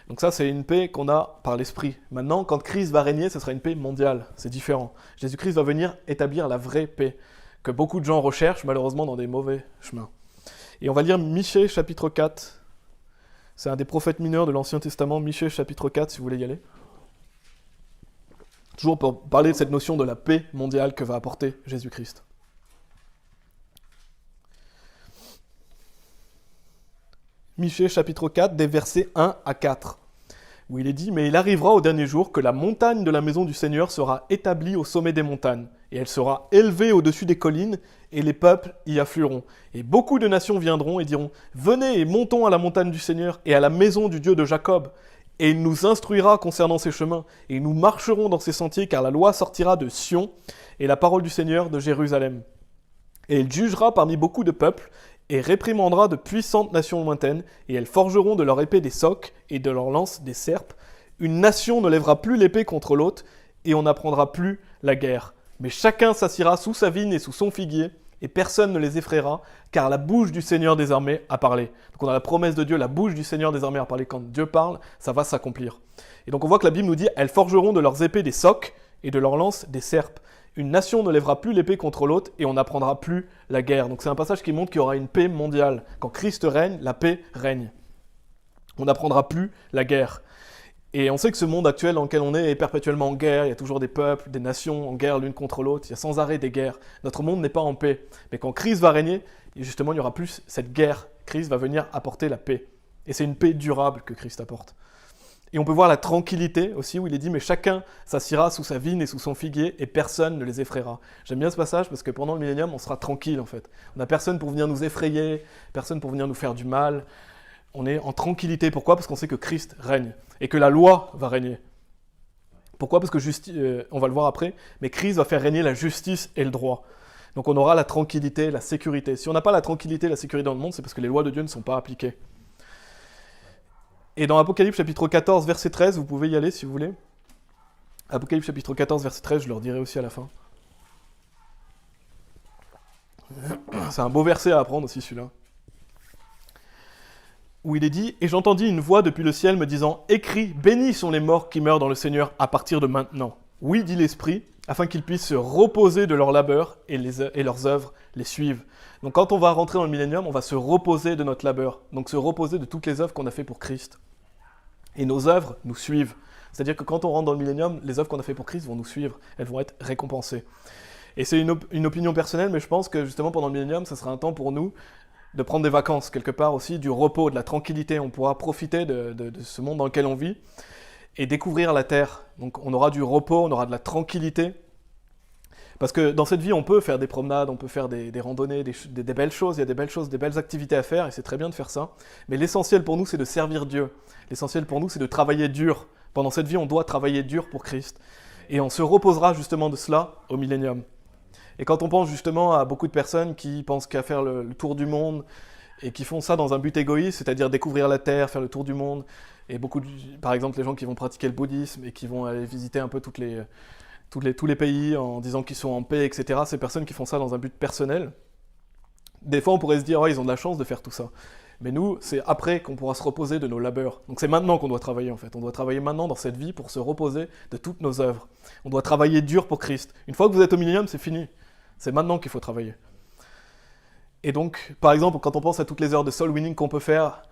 Donc ça, c'est une paix qu'on a par l'Esprit. Maintenant, quand Christ va régner, ce sera une paix mondiale. C'est différent. Jésus-Christ va venir établir la vraie paix que beaucoup de gens recherchent, malheureusement, dans des mauvais chemins. Et on va lire Michée, chapitre 4. C'est un des prophètes mineurs de l'Ancien Testament, Michée, chapitre 4, si vous voulez y aller. Toujours pour parler de cette notion de la paix mondiale que va apporter Jésus-Christ. Michée, chapitre 4, des versets 1 à 4, où il est dit « Mais il arrivera au dernier jour que la montagne de la maison du Seigneur sera établie au sommet des montagnes, et elle sera élevée au-dessus des collines, et les peuples y afflueront. Et beaucoup de nations viendront et diront « Venez et montons à la montagne du Seigneur et à la maison du Dieu de Jacob. Et il nous instruira concernant ses chemins, et nous marcherons dans ses sentiers, car la loi sortira de Sion, et la parole du Seigneur de Jérusalem. Et il jugera parmi beaucoup de peuples, et réprimandera de puissantes nations lointaines, et elles forgeront de leur épée des socs, et de leur lance des serpes. Une nation ne lèvera plus l'épée contre l'autre, et on n'apprendra plus la guerre. Mais chacun s'assiera sous sa vigne et sous son figuier, et personne ne les effraiera, car la bouche du Seigneur des armées a parlé. » Donc on a la promesse de Dieu, la bouche du Seigneur des armées a parlé. Quand Dieu parle, ça va s'accomplir. Et donc on voit que la Bible nous dit « Elles forgeront de leurs épées des socs, et de leurs lances des serpes. Une nation ne lèvera plus l'épée contre l'autre, et on n'apprendra plus la guerre. » Donc c'est un passage qui montre qu'il y aura une paix mondiale. Quand Christ règne, la paix règne. On n'apprendra plus la guerre. Et on sait que ce monde actuel dans lequel on est perpétuellement en guerre, il y a toujours des peuples, des nations en guerre l'une contre l'autre, il y a sans arrêt des guerres. Notre monde n'est pas en paix. Mais quand Christ va régner, justement, il n'y aura plus cette guerre. Christ va venir apporter la paix. Et c'est une paix durable que Christ apporte. Et on peut voir la tranquillité aussi, où il est dit « Mais chacun s'assiera sous sa vigne et sous son figuier, et personne ne les effraiera. » J'aime bien ce passage parce que pendant le millénium, on sera tranquille en fait. On n'a personne pour venir nous effrayer, personne pour venir nous faire du mal. On est en tranquillité. Pourquoi ? Parce qu'on sait que Christ règne, et que la loi va régner. Pourquoi ? Parce que, on va le voir après, mais Christ va faire régner la justice et le droit. Donc on aura la tranquillité, la sécurité. Si on n'a pas la tranquillité et la sécurité dans le monde, c'est parce que les lois de Dieu ne sont pas appliquées. Et dans Apocalypse chapitre 14, verset 13, vous pouvez y aller si vous voulez. Apocalypse chapitre 14, verset 13, je leur dirai aussi à la fin. C'est un beau verset à apprendre aussi celui-là. Où il est dit « Et j'entendis une voix depuis le ciel me disant « Écris, bénis sont les morts qui meurent dans le Seigneur à partir de maintenant. Oui, dit l'Esprit, afin qu'ils puissent se reposer de leur labeur et leurs œuvres les suivent. » Donc quand on va rentrer dans le millénium, on va se reposer de notre labeur. Donc se reposer de toutes les œuvres qu'on a fait pour Christ. Et nos œuvres nous suivent. C'est-à-dire que quand on rentre dans le millénium, les œuvres qu'on a fait pour Christ vont nous suivre. Elles vont être récompensées. Et c'est une opinion personnelle, mais je pense que justement pendant le millénium, ça sera un temps pour nous de prendre des vacances, quelque part aussi, du repos, de la tranquillité. On pourra profiter de ce monde dans lequel on vit et découvrir la terre. Donc on aura du repos, on aura de la tranquillité. Parce que dans cette vie, on peut faire des promenades, on peut faire des randonnées, des belles choses, il y a des belles choses, des belles activités à faire, et c'est très bien de faire ça. Mais l'essentiel pour nous, c'est de servir Dieu. L'essentiel pour nous, c'est de travailler dur. Pendant cette vie, on doit travailler dur pour Christ. Et on se reposera justement de cela au millénium. Et quand on pense justement à beaucoup de personnes qui pensent qu'à faire le tour du monde, et qui font ça dans un but égoïste, c'est-à-dire découvrir la terre, faire le tour du monde, et par exemple les gens qui vont pratiquer le bouddhisme, et qui vont aller visiter un peu tous les pays en disant qu'ils sont en paix, etc. Ces personnes qui font ça dans un but personnel, des fois on pourrait se dire « Oh, ils ont de la chance de faire tout ça ». Mais nous, c'est après qu'on pourra se reposer de nos labeurs. Donc c'est maintenant qu'on doit travailler en fait. On doit travailler maintenant dans cette vie pour se reposer de toutes nos œuvres. On doit travailler dur pour Christ. Une fois que vous êtes au millénium, c'est fini. C'est maintenant qu'il faut travailler. Et donc, par exemple, quand on pense à toutes les heures de soul winning qu'on peut faire,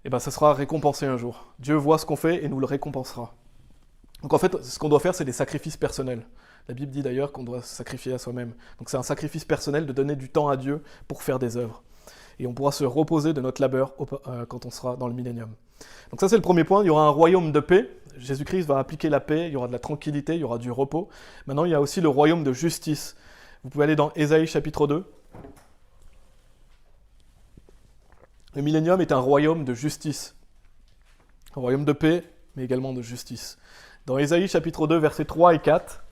eh ben, ça sera récompensé un jour. Dieu voit ce qu'on fait et nous le récompensera. Donc en fait, ce qu'on doit faire, c'est des sacrifices personnels. La Bible dit d'ailleurs qu'on doit se sacrifier à soi-même. Donc c'est un sacrifice personnel de donner du temps à Dieu pour faire des œuvres. Et on pourra se reposer de notre labeur quand on sera dans le millénium. Donc ça c'est le premier point, il y aura un royaume de paix. Jésus-Christ va appliquer la paix, il y aura de la tranquillité, il y aura du repos. Maintenant il y a aussi le royaume de justice. Vous pouvez aller dans Ésaïe chapitre 2. Le millénium est un royaume de justice. Un royaume de paix, mais également de justice. Dans Ésaïe chapitre 2, versets 3 et 4,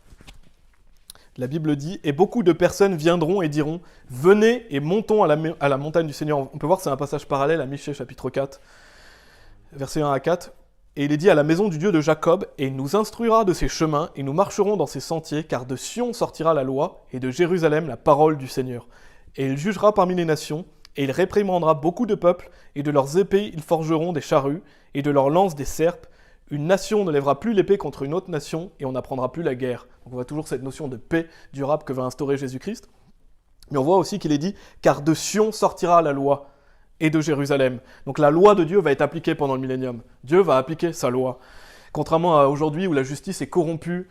la Bible dit « Et beaucoup de personnes viendront et diront « Venez et montons à la montagne du Seigneur. » On peut voir que c'est un passage parallèle à Michée chapitre 4, versets 1 à 4. Et il est dit « À la maison du Dieu de Jacob, et il nous instruira de ses chemins, et nous marcherons dans ses sentiers, car de Sion sortira la loi, et de Jérusalem la parole du Seigneur. Et il jugera parmi les nations, et il réprimandera beaucoup de peuples, et de leurs épées ils forgeront des charrues, et de leurs lances des serpes. Une nation ne lèvera plus l'épée contre une autre nation, et on n'apprendra plus la guerre. » Donc on voit toujours cette notion de paix durable que va instaurer Jésus-Christ. Mais on voit aussi qu'il est dit « Car de Sion sortira la loi, et de Jérusalem. » Donc la loi de Dieu va être appliquée pendant le millénium. Dieu va appliquer sa loi. Contrairement à aujourd'hui où la justice est corrompue,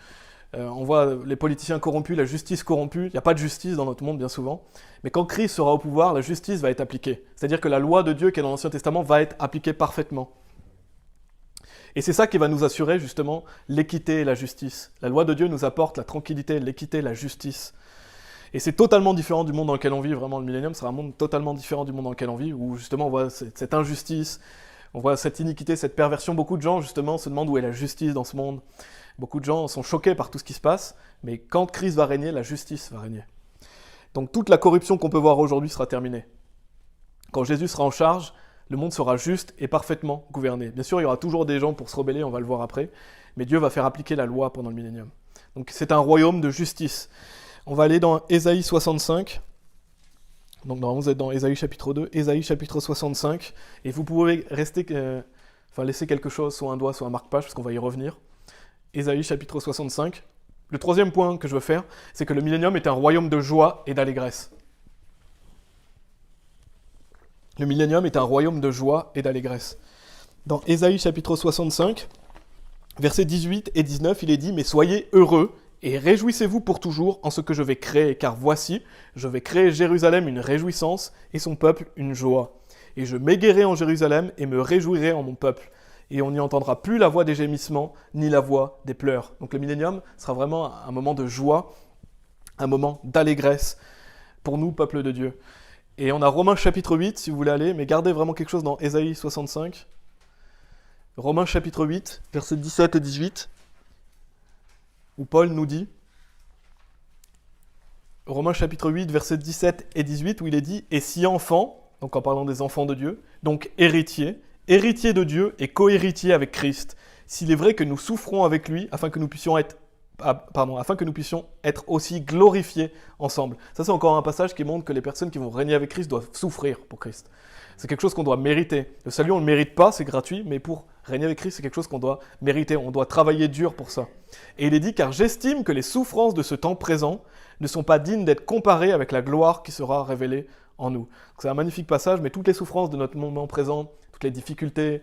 on voit les politiciens corrompus, la justice corrompue, il n'y a pas de justice dans notre monde bien souvent. Mais quand Christ sera au pouvoir, la justice va être appliquée. C'est-à-dire que la loi de Dieu qui est dans l'Ancien Testament va être appliquée parfaitement. Et c'est ça qui va nous assurer justement l'équité et la justice. La loi de Dieu nous apporte la tranquillité, l'équité, la justice. Et c'est totalement différent du monde dans lequel on vit. Vraiment, le millénium sera un monde totalement différent du monde dans lequel on vit, où justement on voit cette injustice, on voit cette iniquité, cette perversion. Beaucoup de gens justement se demandent où est la justice dans ce monde. Beaucoup de gens sont choqués par tout ce qui se passe, mais quand Christ va régner, la justice va régner. Donc toute la corruption qu'on peut voir aujourd'hui sera terminée. Quand Jésus sera en charge, le monde sera juste et parfaitement gouverné. Bien sûr, il y aura toujours des gens pour se rebeller, on va le voir après, mais Dieu va faire appliquer la loi pendant le millénium. Donc c'est un royaume de justice. On va aller dans Ésaïe 65. Donc normalement vous êtes dans Ésaïe chapitre 2, Ésaïe chapitre 65, et vous pouvez laisser quelque chose, soit un doigt, soit un marque-page, parce qu'on va y revenir. Ésaïe chapitre 65. Le troisième point que je veux faire, c'est que le millénium est un royaume de joie et d'allégresse. Le millénium est un royaume de joie et d'allégresse. Dans Ésaïe chapitre 65, versets 18 et 19, il est dit « Mais soyez heureux et réjouissez-vous pour toujours en ce que je vais créer, car voici, je vais créer Jérusalem une réjouissance et son peuple une joie. Et je m'égayerai en Jérusalem et me réjouirai en mon peuple. et on n'y entendra plus la voix des gémissements, ni la voix des pleurs. Donc le millénium sera vraiment un moment de joie, un moment d'allégresse pour nous, peuple de Dieu. Et on a Romains chapitre 8, si vous voulez aller, mais gardez vraiment quelque chose dans Ésaïe 65. Romains chapitre 8, versets 17 et 18, où Paul nous dit, Romains chapitre 8, versets 17 et 18, où il est dit « Et si enfant », donc en parlant des enfants de Dieu, donc héritier de Dieu et co-héritier avec Christ, s'il est vrai que nous souffrons avec lui, afin que nous puissions être aussi glorifiés ensemble. Ça, c'est encore un passage qui montre que les personnes qui vont régner avec Christ doivent souffrir pour Christ. C'est quelque chose qu'on doit mériter. Le salut, on ne le mérite pas, c'est gratuit, mais pour régner avec Christ, c'est quelque chose qu'on doit mériter. On doit travailler dur pour ça. Et il est dit, car j'estime que les souffrances de ce temps présent ne sont pas dignes d'être comparées avec la gloire qui sera révélée en nous. C'est un magnifique passage, mais toutes les souffrances de notre moment présent, toutes les difficultés,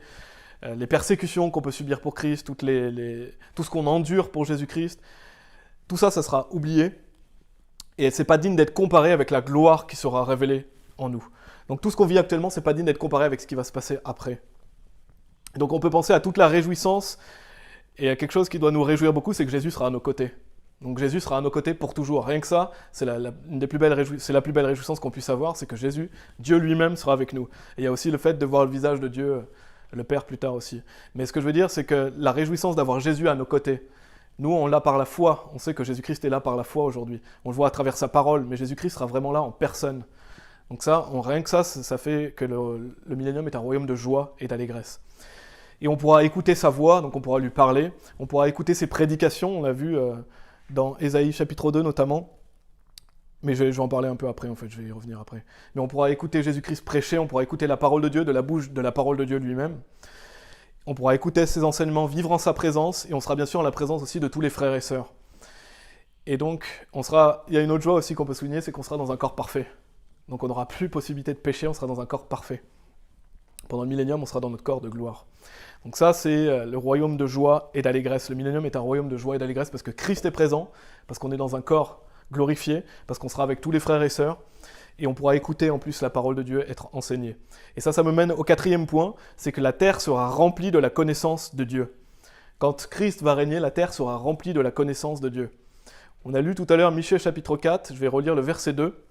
les persécutions qu'on peut subir pour Christ, tout ce qu'on endure pour Jésus-Christ, tout ça, ça sera oublié. Et c'est pas digne d'être comparé avec la gloire qui sera révélée en nous. Donc tout ce qu'on vit actuellement, c'est pas digne d'être comparé avec ce qui va se passer après. Donc on peut penser à toute la réjouissance, et à quelque chose qui doit nous réjouir beaucoup, c'est que Jésus sera à nos côtés. Donc Jésus sera à nos côtés pour toujours. Rien que ça, c'est la plus belle réjouissance qu'on puisse avoir, c'est que Jésus, Dieu lui-même, sera avec nous. Et il y a aussi le fait de voir le visage de Dieu, le Père plus tard aussi. Mais ce que je veux dire, c'est que la réjouissance d'avoir Jésus à nos côtés, nous, on l'a par la foi. On sait que Jésus-Christ est là par la foi aujourd'hui. On le voit à travers sa parole, mais Jésus-Christ sera vraiment là en personne. Donc ça, rien que ça fait que le millénium est un royaume de joie et d'allégresse. Et on pourra écouter sa voix, donc on pourra lui parler, on pourra écouter ses prédications, on l'a vu dans Ésaïe chapitre 2 notamment, mais je vais en parler un peu après en fait, je vais y revenir après. Mais on pourra écouter Jésus-Christ prêcher, on pourra écouter la parole de Dieu, de la bouche de la parole de Dieu lui-même. On pourra écouter ses enseignements, vivre en sa présence, et on sera bien sûr en la présence aussi de tous les frères et sœurs. Et donc, il y a une autre joie aussi qu'on peut souligner, c'est qu'on sera dans un corps parfait. Donc on n'aura plus possibilité de pécher, on sera dans un corps parfait. Pendant le millénium, on sera dans notre corps de gloire. Donc ça, c'est le royaume de joie et d'allégresse. Le millénium est un royaume de joie et d'allégresse parce que Christ est présent, parce qu'on est dans un corps glorifié, parce qu'on sera avec tous les frères et sœurs, et on pourra écouter en plus la parole de Dieu être enseignée. Et ça me mène au 4e point, c'est que la terre sera remplie de la connaissance de Dieu. Quand Christ va régner, la terre sera remplie de la connaissance de Dieu. On a lu tout à l'heure Michée chapitre 4, je vais relire le verset 2,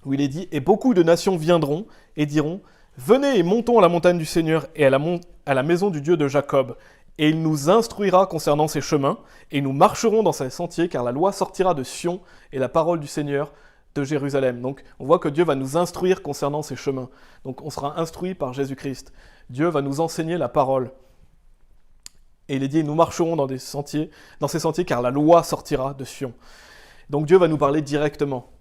où il est dit « Et beaucoup de nations viendront et diront « Venez et montons à la montagne du Seigneur et à la maison du Dieu de Jacob, et il nous instruira concernant ses chemins, et nous marcherons dans ses sentiers, car la loi sortira de Sion et la parole du Seigneur de Jérusalem. » Donc on voit que Dieu va nous instruire concernant ses chemins. Donc on sera instruit par Jésus-Christ. Dieu va nous enseigner la parole. Et il est dit « Nous marcherons dans ces sentiers, car la loi sortira de Sion. » Donc Dieu va nous parler directement.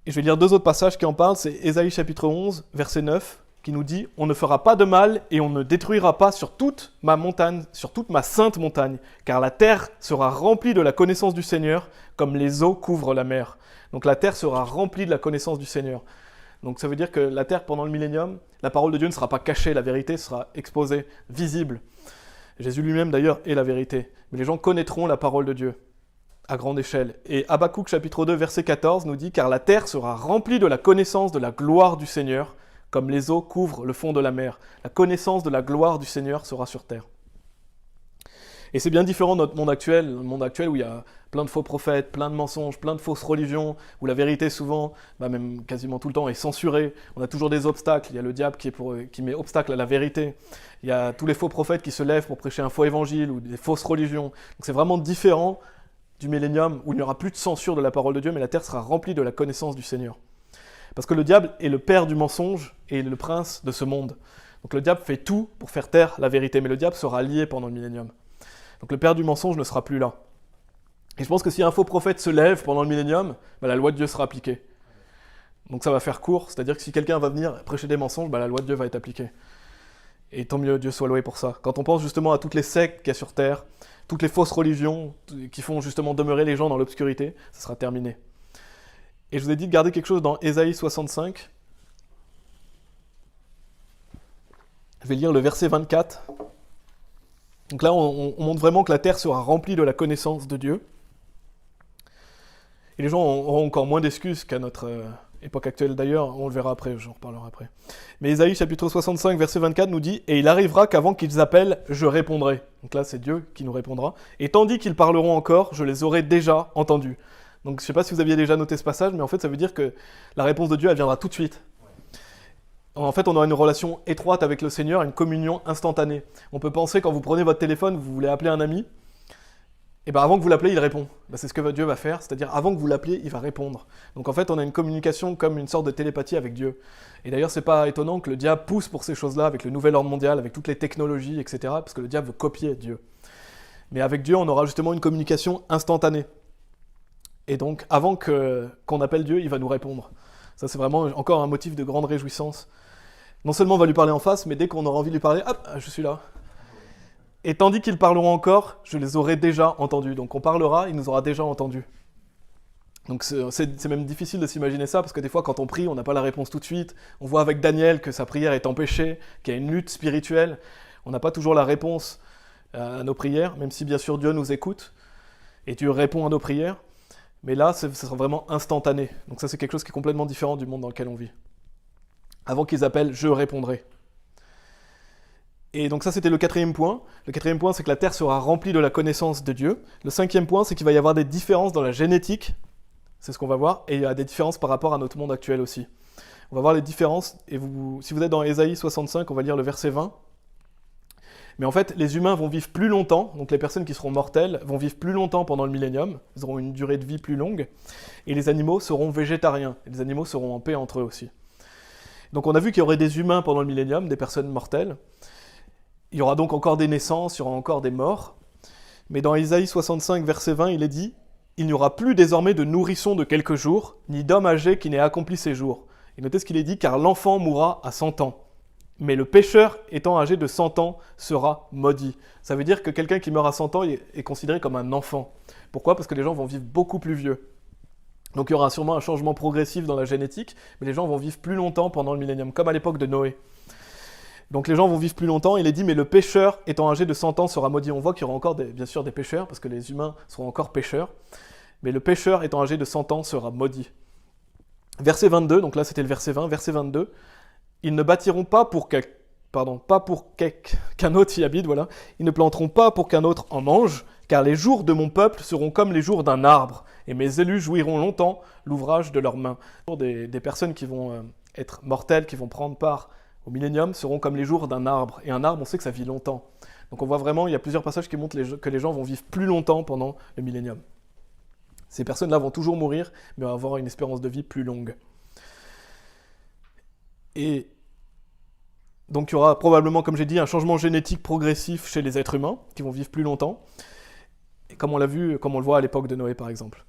Et je vais lire 2 autres passages qui en parlent, c'est Ésaïe chapitre 11, verset 9, qui nous dit « On ne fera pas de mal et on ne détruira pas sur toute ma montagne, sur toute ma sainte montagne, car la terre sera remplie de la connaissance du Seigneur, comme les eaux couvrent la mer. » Donc la terre sera remplie de la connaissance du Seigneur. Donc ça veut dire que la terre, pendant le millénium, la parole de Dieu ne sera pas cachée, la vérité sera exposée, visible. Jésus lui-même d'ailleurs est la vérité. Mais les gens connaîtront la parole de Dieu à grande échelle. Et Habakkuk chapitre 2 verset 14 nous dit « Car la terre sera remplie de la connaissance de la gloire du Seigneur, comme les eaux couvrent le fond de la mer. » La connaissance de la gloire du Seigneur sera sur terre. Et c'est bien différent de notre monde actuel, le monde actuel où il y a plein de faux prophètes, plein de mensonges, plein de fausses religions, où la vérité souvent, même quasiment tout le temps, est censurée. On a toujours des obstacles, il y a le diable qui met obstacle à la vérité. Il y a tous les faux prophètes qui se lèvent pour prêcher un faux évangile ou des fausses religions. Donc c'est vraiment différent du millénium où il n'y aura plus de censure de la parole de Dieu, mais la terre sera remplie de la connaissance du Seigneur. Parce que le diable est le père du mensonge et le prince de ce monde. Donc le diable fait tout pour faire taire la vérité, mais le diable sera lié pendant le millénium. Donc le père du mensonge ne sera plus là. Et je pense que si un faux prophète se lève pendant le millénium, la loi de Dieu sera appliquée. Donc ça va faire court, c'est-à-dire que si quelqu'un va venir prêcher des mensonges, la loi de Dieu va être appliquée. Et tant mieux, Dieu soit loué pour ça. Quand on pense justement à toutes les sectes qu'il y a sur terre, toutes les fausses religions qui font justement demeurer les gens dans l'obscurité, ça sera terminé. Et je vous ai dit de garder quelque chose dans Ésaïe 65. Je vais lire le verset 24. Donc là, on montre vraiment que la terre sera remplie de la connaissance de Dieu. Et les gens auront encore moins d'excuses qu'à notre époque actuelle d'ailleurs, on le verra après, j'en reparlerai après. Mais Ésaïe chapitre 65 verset 24 nous dit « Et il arrivera qu'avant qu'ils appellent, je répondrai. » Donc là c'est Dieu qui nous répondra. « Et tandis qu'ils parleront encore, je les aurai déjà entendus. » Donc je ne sais pas si vous aviez déjà noté ce passage, mais en fait ça veut dire que la réponse de Dieu elle viendra tout de suite. En fait on aura une relation étroite avec le Seigneur, une communion instantanée. On peut penser quand vous prenez votre téléphone, vous voulez appeler un ami, et bien avant que vous l'appelez, il répond. Ben, c'est ce que Dieu va faire, c'est-à-dire avant que vous l'appeliez, il va répondre. Donc en fait, on a une communication comme une sorte de télépathie avec Dieu. Et d'ailleurs, c'est pas étonnant que le diable pousse pour ces choses-là, avec le nouvel ordre mondial, avec toutes les technologies, etc., parce que le diable veut copier Dieu. Mais avec Dieu, on aura justement une communication instantanée. Et donc, avant qu'on appelle Dieu, il va nous répondre. Ça, c'est vraiment encore un motif de grande réjouissance. Non seulement on va lui parler en face, mais dès qu'on aura envie de lui parler, hop, je suis là. Et tandis qu'ils parleront encore, je les aurai déjà entendus. Donc on parlera, il nous aura déjà entendus. Donc c'est même difficile de s'imaginer ça, parce que des fois quand on prie, on n'a pas la réponse tout de suite. On voit avec Daniel que sa prière est empêchée, qu'il y a une lutte spirituelle. On n'a pas toujours la réponse à nos prières, même si bien sûr Dieu nous écoute, et Dieu répond à nos prières. Mais là, ce sera vraiment instantané. Donc ça c'est quelque chose qui est complètement différent du monde dans lequel on vit. Avant qu'ils appellent, je répondrai. Et donc ça, c'était le quatrième point. Le quatrième point, c'est que la terre sera remplie de la connaissance de Dieu. Le cinquième point, c'est qu'il va y avoir des différences dans la génétique. C'est ce qu'on va voir. Et il y a des différences par rapport à notre monde actuel aussi. On va voir les différences. Et si vous êtes dans Ésaïe 65, on va lire le verset 20. Mais en fait, les humains vont vivre plus longtemps. Donc les personnes qui seront mortelles vont vivre plus longtemps pendant le millénium. Ils auront une durée de vie plus longue. Et les animaux seront végétariens. Et les animaux seront en paix entre eux aussi. Donc on a vu qu'il y aurait des humains pendant le millénium, des personnes mortelles. Il y aura donc encore des naissances, il y aura encore des morts. Mais dans Ésaïe 65, verset 20, il est dit « Il n'y aura plus désormais de nourrisson de quelques jours, ni d'homme âgé qui n'ait accompli ses jours. » Et notez ce qu'il est dit « Car l'enfant mourra à 100 ans. Mais le pécheur étant âgé de 100 ans sera maudit. » Ça veut dire que quelqu'un qui meurt à 100 ans est considéré comme un enfant. Pourquoi ? Parce que les gens vont vivre beaucoup plus vieux. Donc il y aura sûrement un changement progressif dans la génétique, mais les gens vont vivre plus longtemps pendant le millénium, comme à l'époque de Noé. Donc les gens vont vivre plus longtemps, il est dit, mais le pécheur étant âgé de 100 ans sera maudit. On voit qu'il y aura encore bien sûr des pécheurs, parce que les humains seront encore pécheurs, mais le pécheur étant âgé de 100 ans sera maudit. Verset 22, donc là c'était le verset 20, verset 22, ils ne bâtiront pas pour qu'un autre y habite, voilà. Ils ne planteront pas pour qu'un autre en mange, car les jours de mon peuple seront comme les jours d'un arbre, et mes élus jouiront longtemps l'ouvrage de leurs mains. Des personnes qui vont être mortelles, qui vont prendre part au millénium, seront comme les jours d'un arbre. Et un arbre, on sait que ça vit longtemps. Donc on voit vraiment, il y a plusieurs passages qui montrent que les gens vont vivre plus longtemps pendant le millénium. Ces personnes-là vont toujours mourir, mais vont avoir une espérance de vie plus longue. Et donc il y aura probablement, comme j'ai dit, un changement génétique progressif chez les êtres humains, qui vont vivre plus longtemps, et comme on l'a vu, comme on le voit à l'époque de Noé par exemple.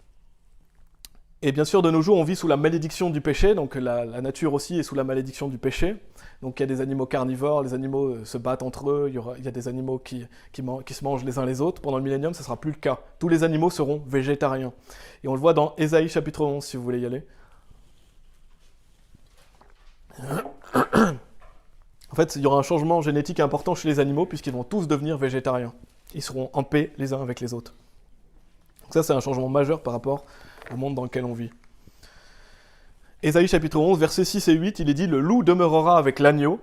Et bien sûr, de nos jours, on vit sous la malédiction du péché, donc la nature aussi est sous la malédiction du péché. Donc il y a des animaux carnivores, les animaux se battent entre eux, il y a des animaux qui se mangent les uns les autres. Pendant le millénium, ce ne sera plus le cas. Tous les animaux seront végétariens. Et on le voit dans Ésaïe chapitre 11, si vous voulez y aller. En fait, il y aura un changement génétique important chez les animaux, puisqu'ils vont tous devenir végétariens. Ils seront en paix les uns avec les autres. Donc ça, c'est un changement majeur par rapport au monde dans lequel on vit. Ésaïe chapitre 11, versets 6 et 8, il est dit « Le loup demeurera avec l'agneau ».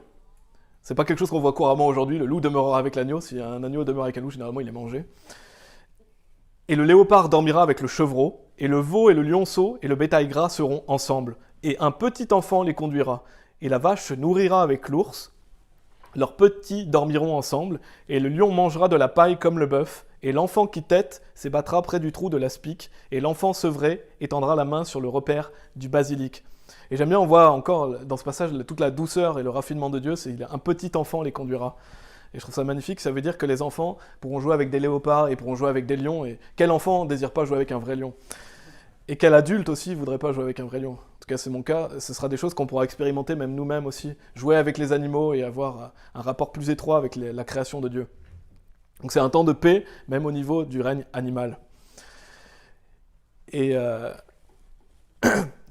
C'est pas quelque chose qu'on voit couramment aujourd'hui, le loup demeurera avec l'agneau. Si un agneau demeure avec un loup, généralement il est mangé. « Et le léopard dormira avec le chevreau, et le veau et le lionceau et le bétail gras seront ensemble. Et un petit enfant les conduira. Et la vache se nourrira avec l'ours. Leurs petits dormiront ensemble, et le lion mangera de la paille comme le bœuf. Et l'enfant qui tète s'ébattra près du trou de l'aspic, et l'enfant sevré étendra la main sur le repère du basilic. » Et j'aime bien, on voit encore dans ce passage toute la douceur et le raffinement de Dieu, c'est un petit enfant les conduira. Et je trouve ça magnifique, ça veut dire que les enfants pourront jouer avec des léopards et pourront jouer avec des lions, et quel enfant ne désire pas jouer avec un vrai lion ? Et quel adulte aussi ne voudrait pas jouer avec un vrai lion ? En tout cas, c'est mon cas, ce sera des choses qu'on pourra expérimenter même nous-mêmes aussi, jouer avec les animaux et avoir un rapport plus étroit avec la création de Dieu. Donc c'est un temps de paix, même au niveau du règne animal. Et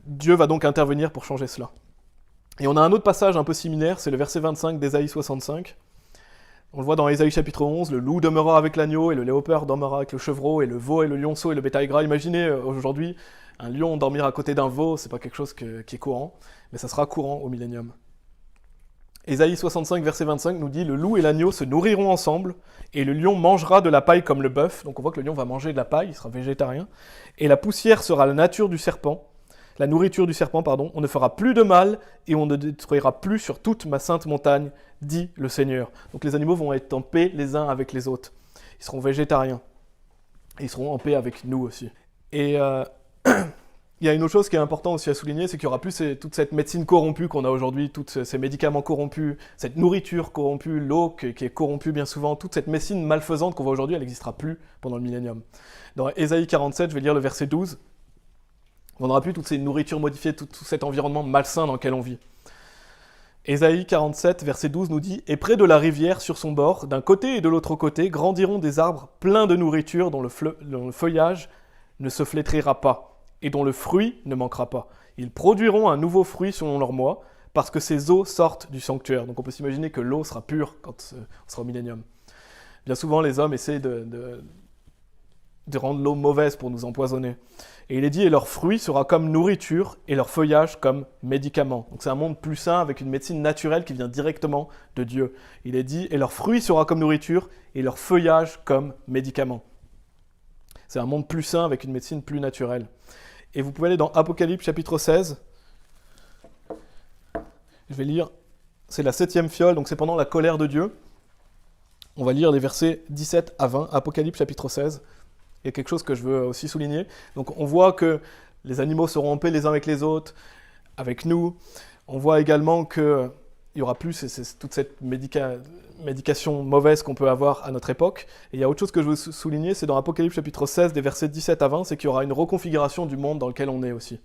Dieu va donc intervenir pour changer cela. Et on a un autre passage un peu similaire, c'est le verset 25 d'Ésaïe 65. On le voit dans Ésaïe chapitre 11, « Le loup demeurera avec l'agneau, et le léopard dormira avec le chevreau, et le veau et le lionceau et le bétail gras. » Imaginez aujourd'hui Un lion dormir à côté d'un veau, c'est pas quelque chose qui est courant, mais ça sera courant au millénium. Ésaïe 65, verset 25 nous dit « Le loup et l'agneau se nourriront ensemble, et le lion mangera de la paille comme le bœuf. » Donc on voit que le lion va manger de la paille, il sera végétarien. « Et la poussière sera la nature du serpent, la nourriture du serpent, pardon. On ne fera plus de mal, et on ne détruira plus sur toute ma sainte montagne, dit le Seigneur. » Donc les animaux vont être en paix les uns avec les autres. Ils seront végétariens. Et ils seront en paix avec nous aussi. Et il y a une autre chose qui est importante aussi à souligner, c'est qu'il n'y aura plus toute cette médecine corrompue qu'on a aujourd'hui, tous ces médicaments corrompus, cette nourriture corrompue, l'eau qui est corrompue bien souvent, toute cette médecine malfaisante qu'on voit aujourd'hui, elle n'existera plus pendant le millénium. Dans Ésaïe 47, je vais lire le verset 12, on n'aura plus toutes ces nourritures modifiées, tout cet environnement malsain dans lequel on vit. Ésaïe 47, verset 12 nous dit « Et près de la rivière, sur son bord, d'un côté et de l'autre côté, grandiront des arbres pleins de nourriture dont le feuillage ne se flétrira pas. Et dont le fruit ne manquera pas. Ils produiront un nouveau fruit selon leur mois, parce que ces eaux sortent du sanctuaire. » Donc on peut s'imaginer que l'eau sera pure quand on sera au millénium. Bien souvent, les hommes essaient de rendre l'eau mauvaise pour nous empoisonner. Et il est dit « Et leur fruit sera comme nourriture, et leur feuillage comme médicament. » Donc c'est un monde plus sain, avec une médecine naturelle qui vient directement de Dieu. Il est dit « Et leur fruit sera comme nourriture, et leur feuillage comme médicament. » C'est un monde plus sain, avec une médecine plus naturelle. Et vous pouvez aller dans Apocalypse chapitre 16. Je vais lire, c'est la 7e fiole, donc c'est pendant la colère de Dieu. On va lire les versets 17 à 20, Apocalypse chapitre 16. Il y a quelque chose que je veux aussi souligner. Donc on voit que les animaux seront en paix les uns avec les autres, avec nous. On voit également qu'il n'y aura plus toute cette médication mauvaise qu'on peut avoir à notre époque. Et il y a autre chose que je veux souligner, c'est dans Apocalypse chapitre 16, des versets 17 à 20, c'est qu'il y aura une reconfiguration du monde dans lequel on est aussi.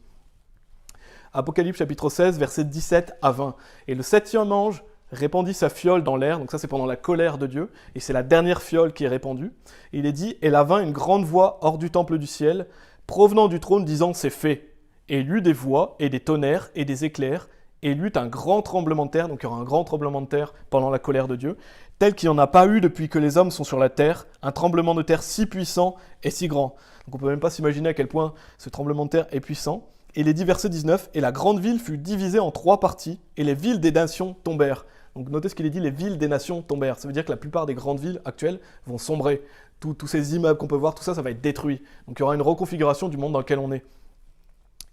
Apocalypse chapitre 16, versets 17 à 20. « Et le 7e ange répandit sa fiole dans l'air », donc ça c'est pendant la colère de Dieu, et c'est la dernière fiole qui est répandue. Et il est dit « Et là vint une grande voix hors du temple du ciel, provenant du trône, disant « C'est fait ». Et il y eut des voix, et des tonnerres, et des éclairs, et il y eut un grand tremblement de terre, donc il y aura un grand tremblement de terre pendant la colère de Dieu, tel qu'il n'y en a pas eu depuis que les hommes sont sur la terre, un tremblement de terre si puissant et si grand. Donc on ne peut même pas s'imaginer à quel point ce tremblement de terre est puissant. Et il est dit, verset 19, « Et la grande ville fut divisée en 3 parties, et les villes des nations tombèrent. » Donc notez ce qu'il est dit, les villes des nations tombèrent. Ça veut dire que la plupart des grandes villes actuelles vont sombrer. Tous ces immeubles qu'on peut voir, tout ça, ça va être détruit. Donc il y aura une reconfiguration du monde dans lequel on est.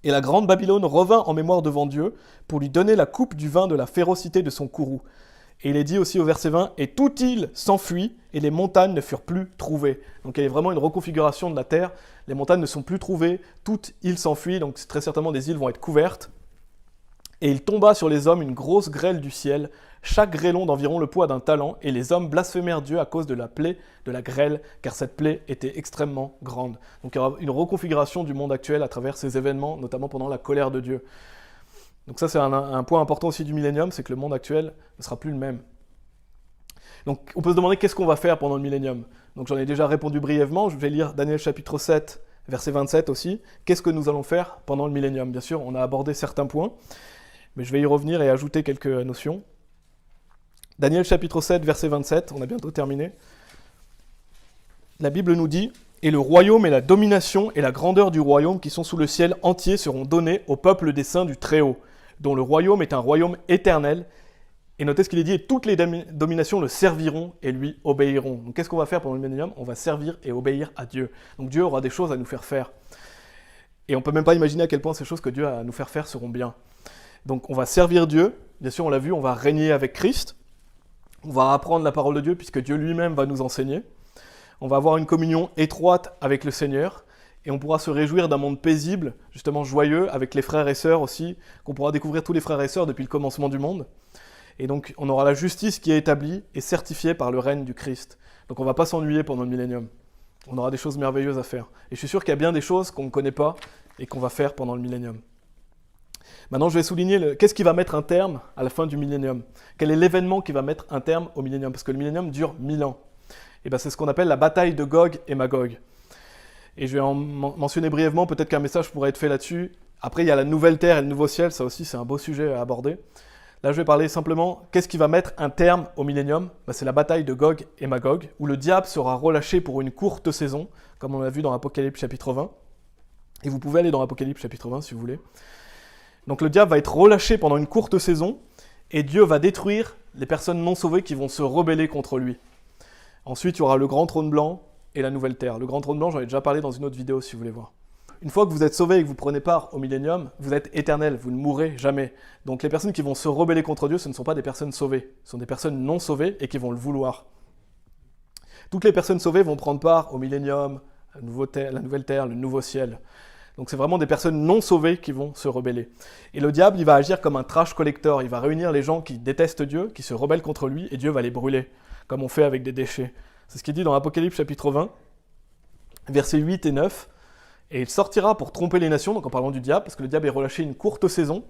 Et la grande Babylone revint en mémoire devant Dieu pour lui donner la coupe du vin de la férocité de son courroux. Et il est dit aussi au verset 20, « Et toute île s'enfuit, et les montagnes ne furent plus trouvées. » Donc il y a vraiment une reconfiguration de la terre. Les montagnes ne sont plus trouvées, toute île s'enfuit, donc très certainement des îles vont être couvertes. Et il tomba sur les hommes une grosse grêle du ciel, chaque grêlon d'environ le poids d'un talent, et les hommes blasphémèrent Dieu à cause de la plaie de la grêle, car cette plaie était extrêmement grande. Donc il y aura une reconfiguration du monde actuel à travers ces événements, notamment pendant la colère de Dieu. Donc ça c'est un point important aussi du millénium, c'est que le monde actuel ne sera plus le même. Donc on peut se demander qu'est-ce qu'on va faire pendant le millénium. Donc j'en ai déjà répondu brièvement, je vais lire Daniel chapitre 7, verset 27 aussi. Qu'est-ce que nous allons faire pendant le millénium? Bien sûr, on a abordé certains points, mais je vais y revenir et ajouter quelques notions. Daniel chapitre 7, verset 27, on a bientôt terminé. La Bible nous dit « Et le royaume et la domination et la grandeur du royaume qui sont sous le ciel entier seront donnés au peuple des saints du Très-Haut, dont le royaume est un royaume éternel. » Et notez ce qu'il est dit « Et toutes les dominations le serviront et lui obéiront. » Donc qu'est-ce qu'on va faire pendant le millénium? On va servir et obéir à Dieu. Donc Dieu aura des choses à nous faire faire. Et on ne peut même pas imaginer à quel point ces choses que Dieu a à nous faire faire seront bien. Donc on va servir Dieu, bien sûr on l'a vu, on va régner avec Christ. On va apprendre la parole de Dieu puisque Dieu lui-même va nous enseigner. On va avoir une communion étroite avec le Seigneur et on pourra se réjouir d'un monde paisible, justement joyeux, avec les frères et sœurs aussi, qu'on pourra découvrir tous les frères et sœurs depuis le commencement du monde. Et donc on aura la justice qui est établie et certifiée par le règne du Christ. Donc on ne va pas s'ennuyer pendant le millénium. On aura des choses merveilleuses à faire. Et je suis sûr qu'il y a bien des choses qu'on ne connaît pas et qu'on va faire pendant le millénium. Maintenant, je vais souligner qu'est-ce qui va mettre un terme à la fin du millénium. Quel est l'événement qui va mettre un terme au millénium? Parce que le millénium dure 1000 ans. Et c'est ce qu'on appelle la bataille de Gog et Magog. Et je vais en mentionner brièvement, peut-être qu'un message pourrait être fait là-dessus. Après, il y a la nouvelle terre et le nouveau ciel, ça aussi c'est un beau sujet à aborder. Là, je vais parler simplement, qu'est-ce qui va mettre un terme au millénium? C'est la bataille de Gog et Magog, où le diable sera relâché pour une courte saison, comme on l'a vu dans Apocalypse chapitre 20. Et vous pouvez aller dans Apocalypse chapitre 20 si vous voulez. Donc le diable va être relâché pendant une courte saison, et Dieu va détruire les personnes non sauvées qui vont se rebeller contre lui. Ensuite, il y aura le grand trône blanc et la nouvelle terre. Le grand trône blanc, j'en ai déjà parlé dans une autre vidéo si vous voulez voir. Une fois que vous êtes sauvés et que vous prenez part au millénium, vous êtes éternel, vous ne mourrez jamais. Donc les personnes qui vont se rebeller contre Dieu, ce ne sont pas des personnes sauvées, ce sont des personnes non sauvées et qui vont le vouloir. Toutes les personnes sauvées vont prendre part au millénium, la nouvelle terre, le nouveau ciel. Donc c'est vraiment des personnes non sauvées qui vont se rebeller. Et le diable, il va agir comme un trash collector, il va réunir les gens qui détestent Dieu, qui se rebellent contre lui, et Dieu va les brûler, comme on fait avec des déchets. C'est ce qui est dit dans Apocalypse chapitre 20, versets 8 et 9. Et il sortira pour tromper les nations, donc en parlant du diable, parce que le diable est relâché une courte saison,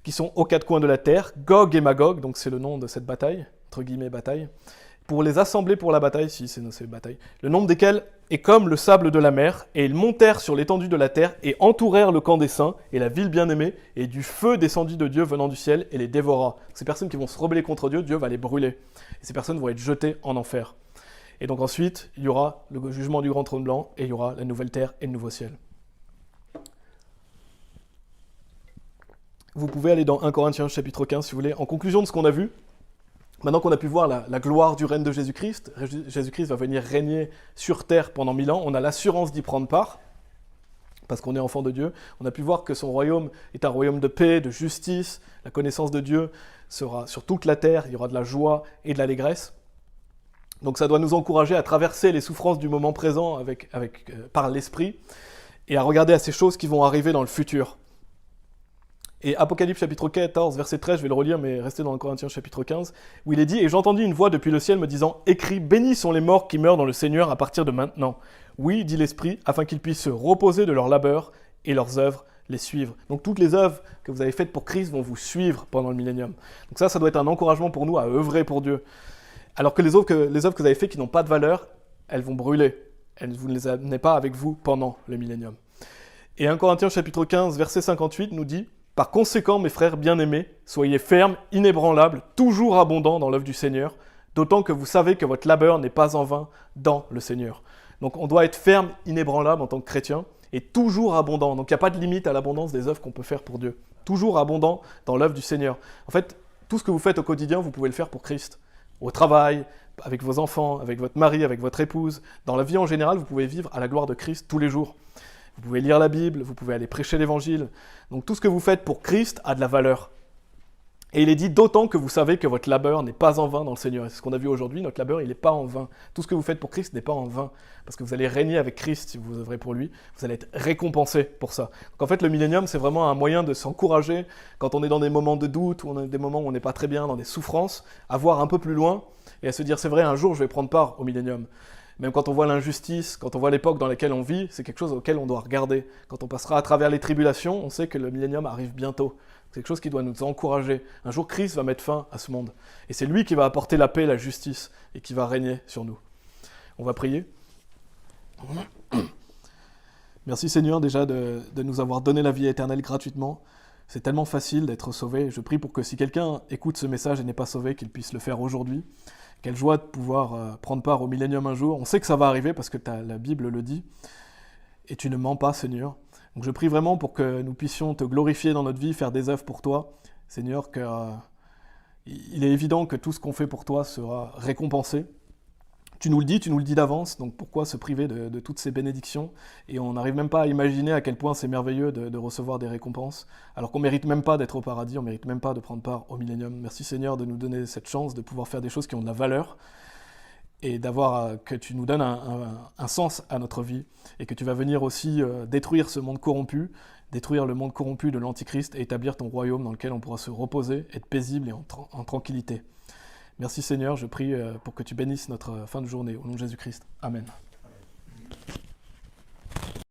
qui sont aux quatre coins de la terre, Gog et Magog, donc c'est le nom de cette bataille, entre guillemets bataille, pour les assembler pour la bataille, si c'est une bataille, le nombre desquels est comme le sable de la mer, et ils montèrent sur l'étendue de la terre, et entourèrent le camp des saints, et la ville bien-aimée, et du feu descendit de Dieu venant du ciel, et les dévora. Ces personnes qui vont se rebeller contre Dieu, Dieu va les brûler. Et ces personnes vont être jetées en enfer. Et donc ensuite, il y aura le jugement du grand trône blanc, et il y aura la nouvelle terre et le nouveau ciel. Vous pouvez aller dans 1 Corinthiens chapitre 15 si vous voulez. En conclusion de ce qu'on a vu, maintenant qu'on a pu voir la gloire du règne de Jésus-Christ, Jésus-Christ va venir régner sur terre pendant 1000 ans, on a l'assurance d'y prendre part, parce qu'on est enfant de Dieu. On a pu voir que son royaume est un royaume de paix, de justice, la connaissance de Dieu sera sur toute la terre, il y aura de la joie et de l'allégresse. Donc ça doit nous encourager à traverser les souffrances du moment présent par l'esprit, et à regarder à ces choses qui vont arriver dans le futur. Et Apocalypse chapitre 14, verset 13, je vais le relire, mais restez dans 1 Corinthiens chapitre 15, où il est dit « Et j'entendis une voix depuis le ciel me disant « Écris, bénis sont les morts qui meurent dans le Seigneur à partir de maintenant. Oui, dit l'Esprit, afin qu'ils puissent se reposer de leur labeur et leurs œuvres les suivre. » Donc toutes les œuvres que vous avez faites pour Christ vont vous suivre pendant le millénium. Donc ça doit être un encouragement pour nous à œuvrer pour Dieu. Alors que les œuvres que vous avez faites qui n'ont pas de valeur, elles vont brûler. Vous ne les amenez pas avec vous pendant le millénium. Et 1 Corinthiens chapitre 15, verset 58 nous dit « Par conséquent, mes frères bien-aimés, soyez fermes, inébranlables, toujours abondants dans l'œuvre du Seigneur, d'autant que vous savez que votre labeur n'est pas en vain dans le Seigneur. » Donc on doit être ferme, inébranlable en tant que chrétien, et toujours abondant. Donc il n'y a pas de limite à l'abondance des œuvres qu'on peut faire pour Dieu. Toujours abondant dans l'œuvre du Seigneur. En fait, tout ce que vous faites au quotidien, vous pouvez le faire pour Christ. Au travail, avec vos enfants, avec votre mari, avec votre épouse. Dans la vie en général, vous pouvez vivre à la gloire de Christ tous les jours. Vous pouvez lire la Bible, vous pouvez aller prêcher l'Évangile. Donc tout ce que vous faites pour Christ a de la valeur. Et il est dit d'autant que vous savez que votre labeur n'est pas en vain dans le Seigneur. Et c'est ce qu'on a vu aujourd'hui, notre labeur, il n'est pas en vain. Tout ce que vous faites pour Christ n'est pas en vain. Parce que vous allez régner avec Christ si vous œuvrez pour lui. Vous allez être récompensé pour ça. Donc en fait, le millénium, c'est vraiment un moyen de s'encourager quand on est dans des moments de doute, ou on a des moments où on n'est pas très bien, dans des souffrances, à voir un peu plus loin et à se dire, c'est vrai, un jour, je vais prendre part au millénium. Même quand on voit l'injustice, quand on voit l'époque dans laquelle on vit, c'est quelque chose auquel on doit regarder. Quand on passera à travers les tribulations, on sait que le millénium arrive bientôt. C'est quelque chose qui doit nous encourager. Un jour, Christ va mettre fin à ce monde. Et c'est lui qui va apporter la paix, la justice, et qui va régner sur nous. On va prier. Merci Seigneur déjà de nous avoir donné la vie éternelle gratuitement. C'est tellement facile d'être sauvé. Je prie pour que si quelqu'un écoute ce message et n'est pas sauvé, qu'il puisse le faire aujourd'hui. Quelle joie de pouvoir prendre part au millénium un jour. On sait que ça va arriver parce que la Bible le dit. Et tu ne mens pas, Seigneur. Donc je prie vraiment pour que nous puissions te glorifier dans notre vie, faire des œuvres pour toi. Seigneur, il est évident que tout ce qu'on fait pour toi sera récompensé. Tu nous le dis d'avance, donc pourquoi se priver de toutes ces bénédictions? Et on n'arrive même pas à imaginer à quel point c'est merveilleux de recevoir des récompenses, alors qu'on ne mérite même pas d'être au paradis, on ne mérite même pas de prendre part au millénium. Merci Seigneur de nous donner cette chance de pouvoir faire des choses qui ont de la valeur, et que tu nous donnes un sens à notre vie, et que tu vas venir aussi détruire ce monde corrompu, détruire le monde corrompu de l'Antichrist, et établir ton royaume dans lequel on pourra se reposer, être paisible et en tranquillité. Merci Seigneur, je prie pour que tu bénisses notre fin de journée. Au nom de Jésus-Christ. Amen.